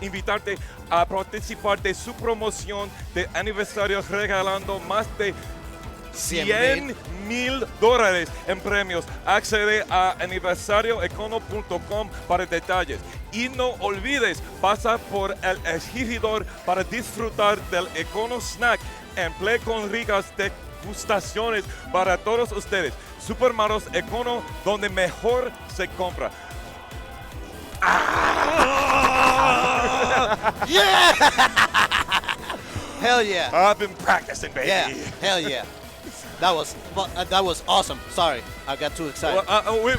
invitarte a participar de su promoción de aniversario regalando más de $100,000 en premios. Accede a aniversarioecono.com para detalles. Y no olvides, pasa por el exhibidor para disfrutar del Econo Snack en play con ricas degustaciones para todos ustedes. Supermanos Econo, donde mejor se compra. Yeah! Hell yeah! I've been practicing, baby. Yeah, hell yeah. That was awesome. Sorry, I got too excited. Well, we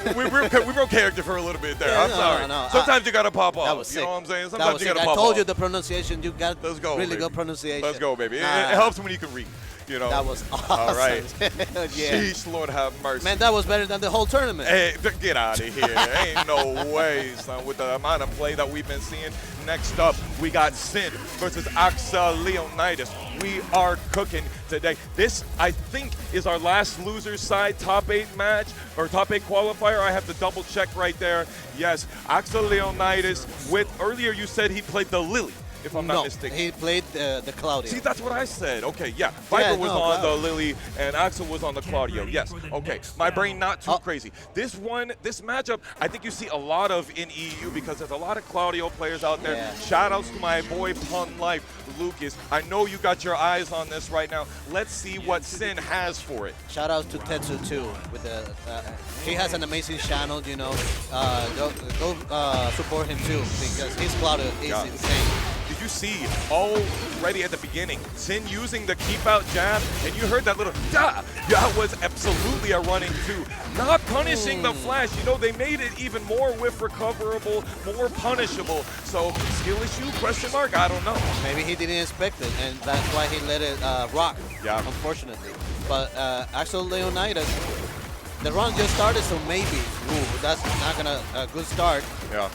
broke character for a little bit there. Yeah, I'm sorry. no. Sometimes you gotta pop off. That was You know sick. what I'm saying? That Sometimes was you sick. gotta I pop told off. you the pronunciation. You got Let's go, really baby. good pronunciation. Let's go, baby. Nah. It helps when you can read. You know. That was awesome. All right. Yeah. Sheesh, Lord have mercy. Man, that was better than the whole tournament. Hey, get out of here. Ain't no way, son, with the amount of play that we've been seeing. Next up, we got Sin versus Axel Leonidas. We are cooking today. This, I think, is our last loser side top 8 match, or top 8 qualifier. I have to double check right there. Yes, Axel Leonidas with, earlier you said he played the Lily, if I'm not mistaken. He played the Claudio. See, that's what I said. Okay, yeah. Viper was on Claudio. the Lily, and Axel was on the Claudio. Yes. Okay. My brain not too crazy. This matchup, I think you see a lot of in EU because there's a lot of Claudio players out there. Yeah. Shout outs to my boy Pun Life, Lucas. I know you got your eyes on this right now. Let's see what Sin has for it. Shout out to Tetsu too. With the he has an amazing channel. You know, go support him too because his Claudio is insane. Did you see already at the beginning, Sin using the keep out jab, and you heard that little da? That was absolutely a running two. Not punishing the flash. You know, they made it even more whiff recoverable, more punishable. So skill issue, question mark, I don't know. Maybe he didn't expect it, and that's why he let it rock, unfortunately. But Axel Leonidas, the round just started, so maybe. Ooh, that's not gonna a good start. Yeah.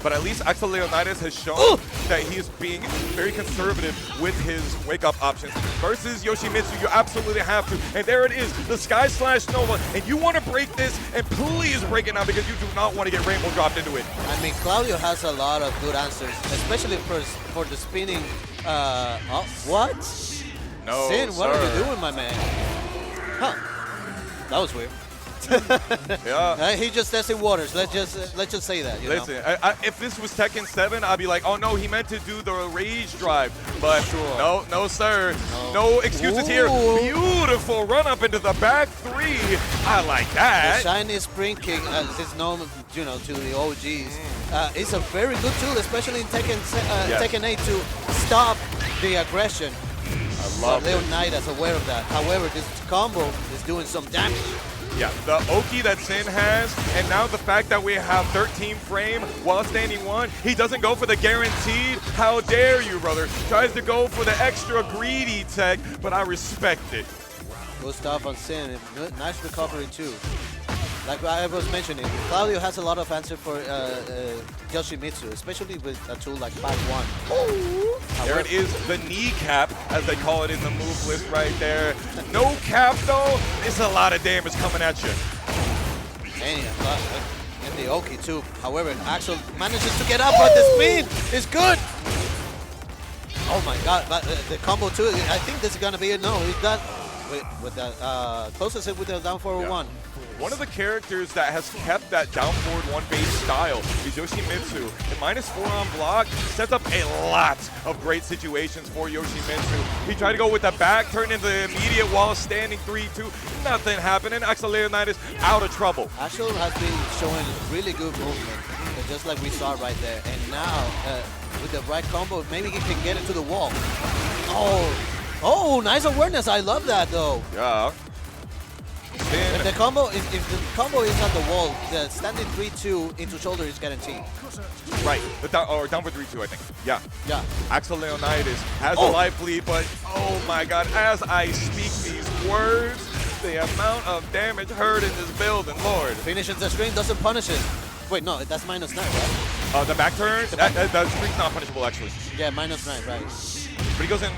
But at least Axel Leonidas has shown that he is being very conservative with his wake-up options. Versus Yoshimitsu, you absolutely have to. And there it is, the Sky Slash Nova. And you want to break this, and please break it now because you do not want to get Rainbow dropped into it. I mean, Claudio has a lot of good answers, especially for the spinning. What? No, Sin, what are you doing, my man? Huh. That was weird. Yeah. He just testing waters. Let's just say that. Listen, if this was Tekken 7, I'd be like, oh no, he meant to do the rage drive. But no, sir. No excuses here. Beautiful run up into the back three. I like that. The shiny spring kick, as it's known, you know, to the OGs, is a very good tool, especially in Tekken 8 to stop the aggression. I love it. Leonidas aware of that. However, this combo is doing some damage. Yeah, the Oki that Sin has, and now the fact that we have 13 frame while standing one, he doesn't go for the guaranteed. How dare you, brother? Tries to go for the extra greedy tech, but I respect it. Good stuff on Sin. Nice recovery, too. Like I was mentioning, Claudio has a lot of answer for Yoshimitsu, especially with a tool like Back 1. There it is, the kneecap, as they call it in the move list right there. No cap, though. It's a lot of damage coming at you. And the Oki, too. However, Axel manages to get up, but the spin is good. Oh, my God. But the combo, too, I think this is going to be it. No, with the closes it with the down forward one. One of the characters that has kept that down forward one base style is Yoshimitsu. And -4 on block sets up a lot of great situations for Yoshimitsu. He tried to go with the back, turn into the immediate wall, standing 3-2. Nothing happening. Axel Leonidas out of trouble. Axel has been showing really good movement, just like we saw right there. And now, with the right combo, maybe he can get it to the wall. Oh, nice awareness. I love that, though. Yeah. If the combo is on the wall, the standing 3-2 into shoulder is guaranteed. Right, down for 3-2, I think. Yeah. Axel Leonidas has a life lead, but oh my God, as I speak these words, the amount of damage heard in this building, Lord. Finishes the string, doesn't punish it. Wait, no, that's -9, right? The back turn, that string's not punishable, actually. Yeah, -9, right. But he goes in,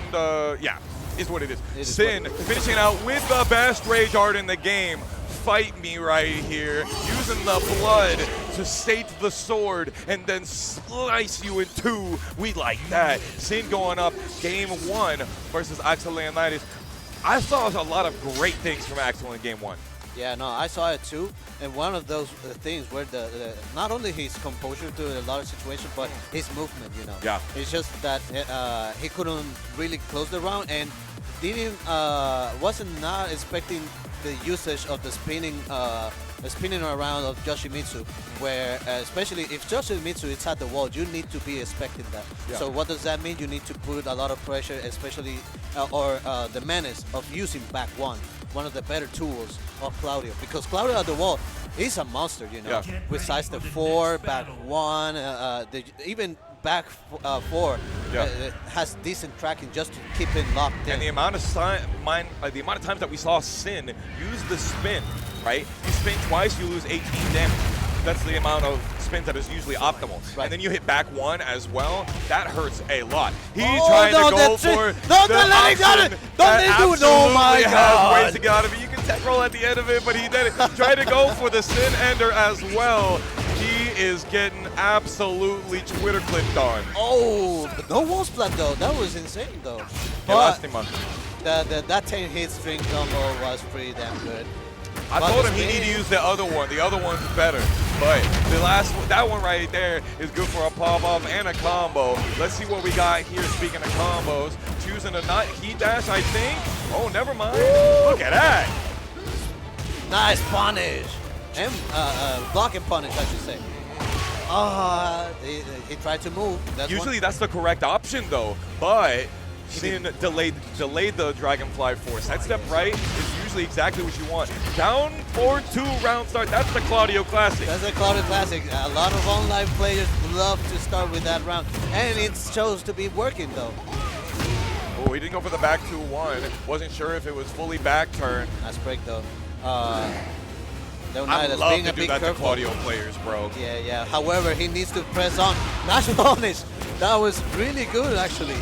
yeah. Is what it is. Sin finishing out with the best rage art in the game. Fight me right here. Using the blood to sate the sword and then slice you in two. We like that. Sin going up game 1 versus Axel Leonidas. I saw a lot of great things from Axel in game 1. Yeah, no, I saw it too. And one of those things where not only his composure to a lot of situations, but his movement, you know. Yeah. It's just that he couldn't really close the round and wasn't not expecting the usage of the spinning around of Yoshimitsu, where especially if Yoshimitsu is at the wall, you need to be expecting that. Yeah. So what does that mean? You need to put a lot of pressure, especially the menace of using back one of the better tools of Claudio, because Claudio at the wall is a monster, you know, with side step 4, back 1, even back 4 has decent tracking just to keep it locked in. And the amount of times that we saw Sin use the spin, right? You spin twice, you lose 18 damage. That's the amount of spins that is usually optimal. Right. And then you hit back 1 as well. That hurts a lot. He's Oh, trying no, to go that's it. for Don't the let it option go. Don't let it do it. Oh my absolutely has God. ways to get out of it. You can tech roll at the end of it, but he did it. Tried to go for the Sin Ender as well. He is getting absolutely Twitter clipped on. Oh, but no wall splat though. That was insane though. Qué lástima. That 10 hit string combo was pretty damn good. I told him he needed to use the other one. The other one's better. But the last one, that one right there is good for a pop-off and a combo. Let's see what we got here, speaking of combos. Choosing a not heat dash, I think. Oh, never mind. Look at that. Nice punish. And block and punish, I should say. He tried to move. Usually that's the correct option, though. But Sin delayed the Dragonfly Force. That step right is usually exactly what you want. Down 4-2 round start. That's the Claudio Classic. That's the Claudio Classic. A lot of online players love to start with that round. And it shows to be working, though. Oh, he didn't go for the back 2-1. Wasn't sure if it was fully back turn. Nice break, though. I love to do that to Claudio players, bro. Yeah. However, he needs to press on. Nice punish. That was really good, actually.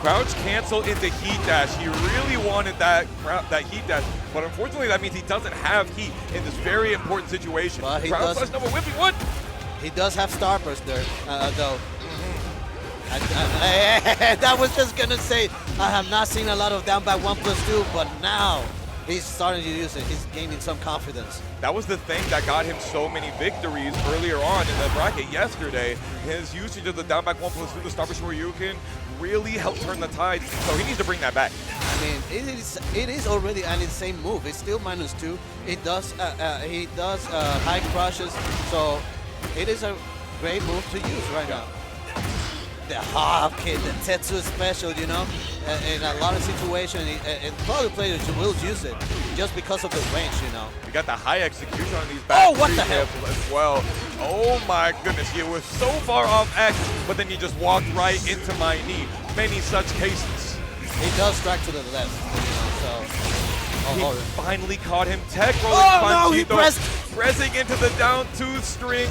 Crouch cancel into heat dash. He really wanted that heat dash, but unfortunately that means he doesn't have heat in this very important situation. But he Crouch slash double whipping, what? He does have star burst there, though. That was just gonna say, I have not seen a lot of down back 1+2, but now he's starting to use it. He's gaining some confidence. That was the thing that got him so many victories earlier on in the bracket yesterday. His usage of the down back 1+2, the Starburst Shoryuken, really helped turn the tide. So he needs to bring that back. I mean, it is already an insane move. It's still -2. It does he does high crushes, so it is a great move to use right now. The hop kick, the Tetsu special, you know, in a lot of situations, and probably players will use it just because of the range, you know. We got the high execution on these back what the hell? as well. Oh my goodness, he was so far off X, but then he just walked right into my knee. Many such cases. He does strike to the left, you know, so. He finally caught him tech rolling. Oh no, he pressed. Pressing into the down 2 string.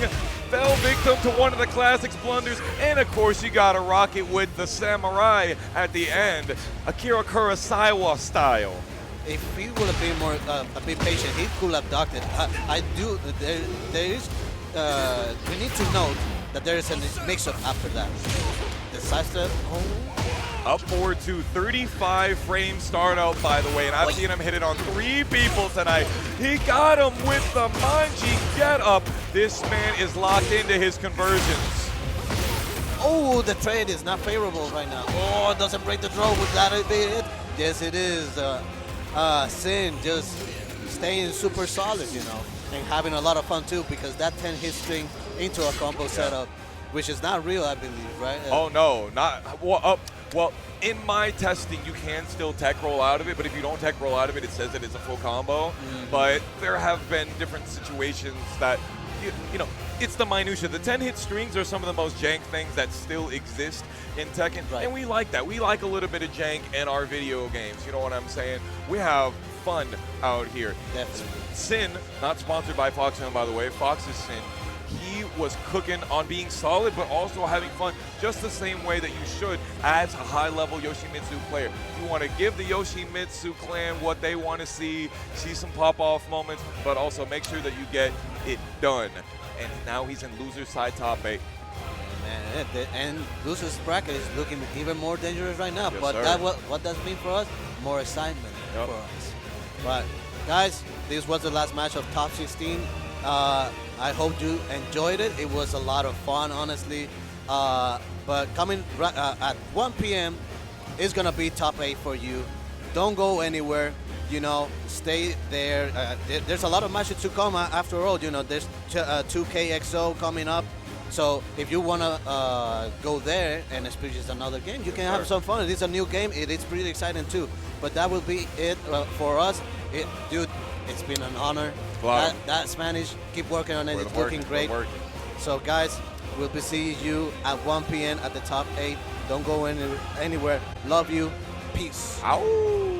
Fell victim to one of the Classics blunders, and of course you got to rock it with the Samurai at the end, Akira Kurosawa style. If he would have been more a bit patient, he could have ducked it. We need to note that there is a mix-up after that. The side step, Up forward to 35 frame start out, by the way, and I've seen him hit it on 3 people tonight. He got him with the Manji get up. This man is locked into his conversions. Oh, the trade is not favorable right now. Oh, it doesn't break the draw. Would that be it? Yes, it is. Sin just staying super solid, you know, and having a lot of fun too, because that 10 hit string into a combo setup, which is not real, I believe, right? Oh no, not well. In my testing, you can still tech roll out of it, but if you don't tech roll out of it, it says that it's a full combo. But there have been different situations that, you know, it's the minutia. The 10-hit strings are some of the most jank things that still exist in Tekken, and we like that. We like a little bit of jank in our video games. You know what I'm saying? We have fun out here. Definitely. Sin, not sponsored by Foxhound, by the way. Fox is Sin. He was cooking on being solid, but also having fun, just the same way that you should as a high-level Yoshimitsu player. You want to give the Yoshimitsu clan what they want to see some pop-off moments, but also make sure that you get it done. And now he's in loser side top 8. Man, and losers bracket is looking even more dangerous right now. Yes, but sir. that what does mean for us? More excitement for us. But guys, this was the last match of top 16. I hope you enjoyed it. It was a lot of fun, honestly. But coming at 1 p.m. is gonna be top 8 for you. Don't go anywhere. You know, stay there. There's a lot of matches to come after all. You know, there's 2KXO coming up. So if you wanna go there and experience another game, you can have some fun. It is a new game. It is pretty exciting too. But that will be it for us. Dude, it's been an honor. Wow. That Spanish, keep working on it. It's looking great. So guys, we'll be seeing you at 1 p.m. at the top 8. Don't go anywhere. Love you. Peace. Ow.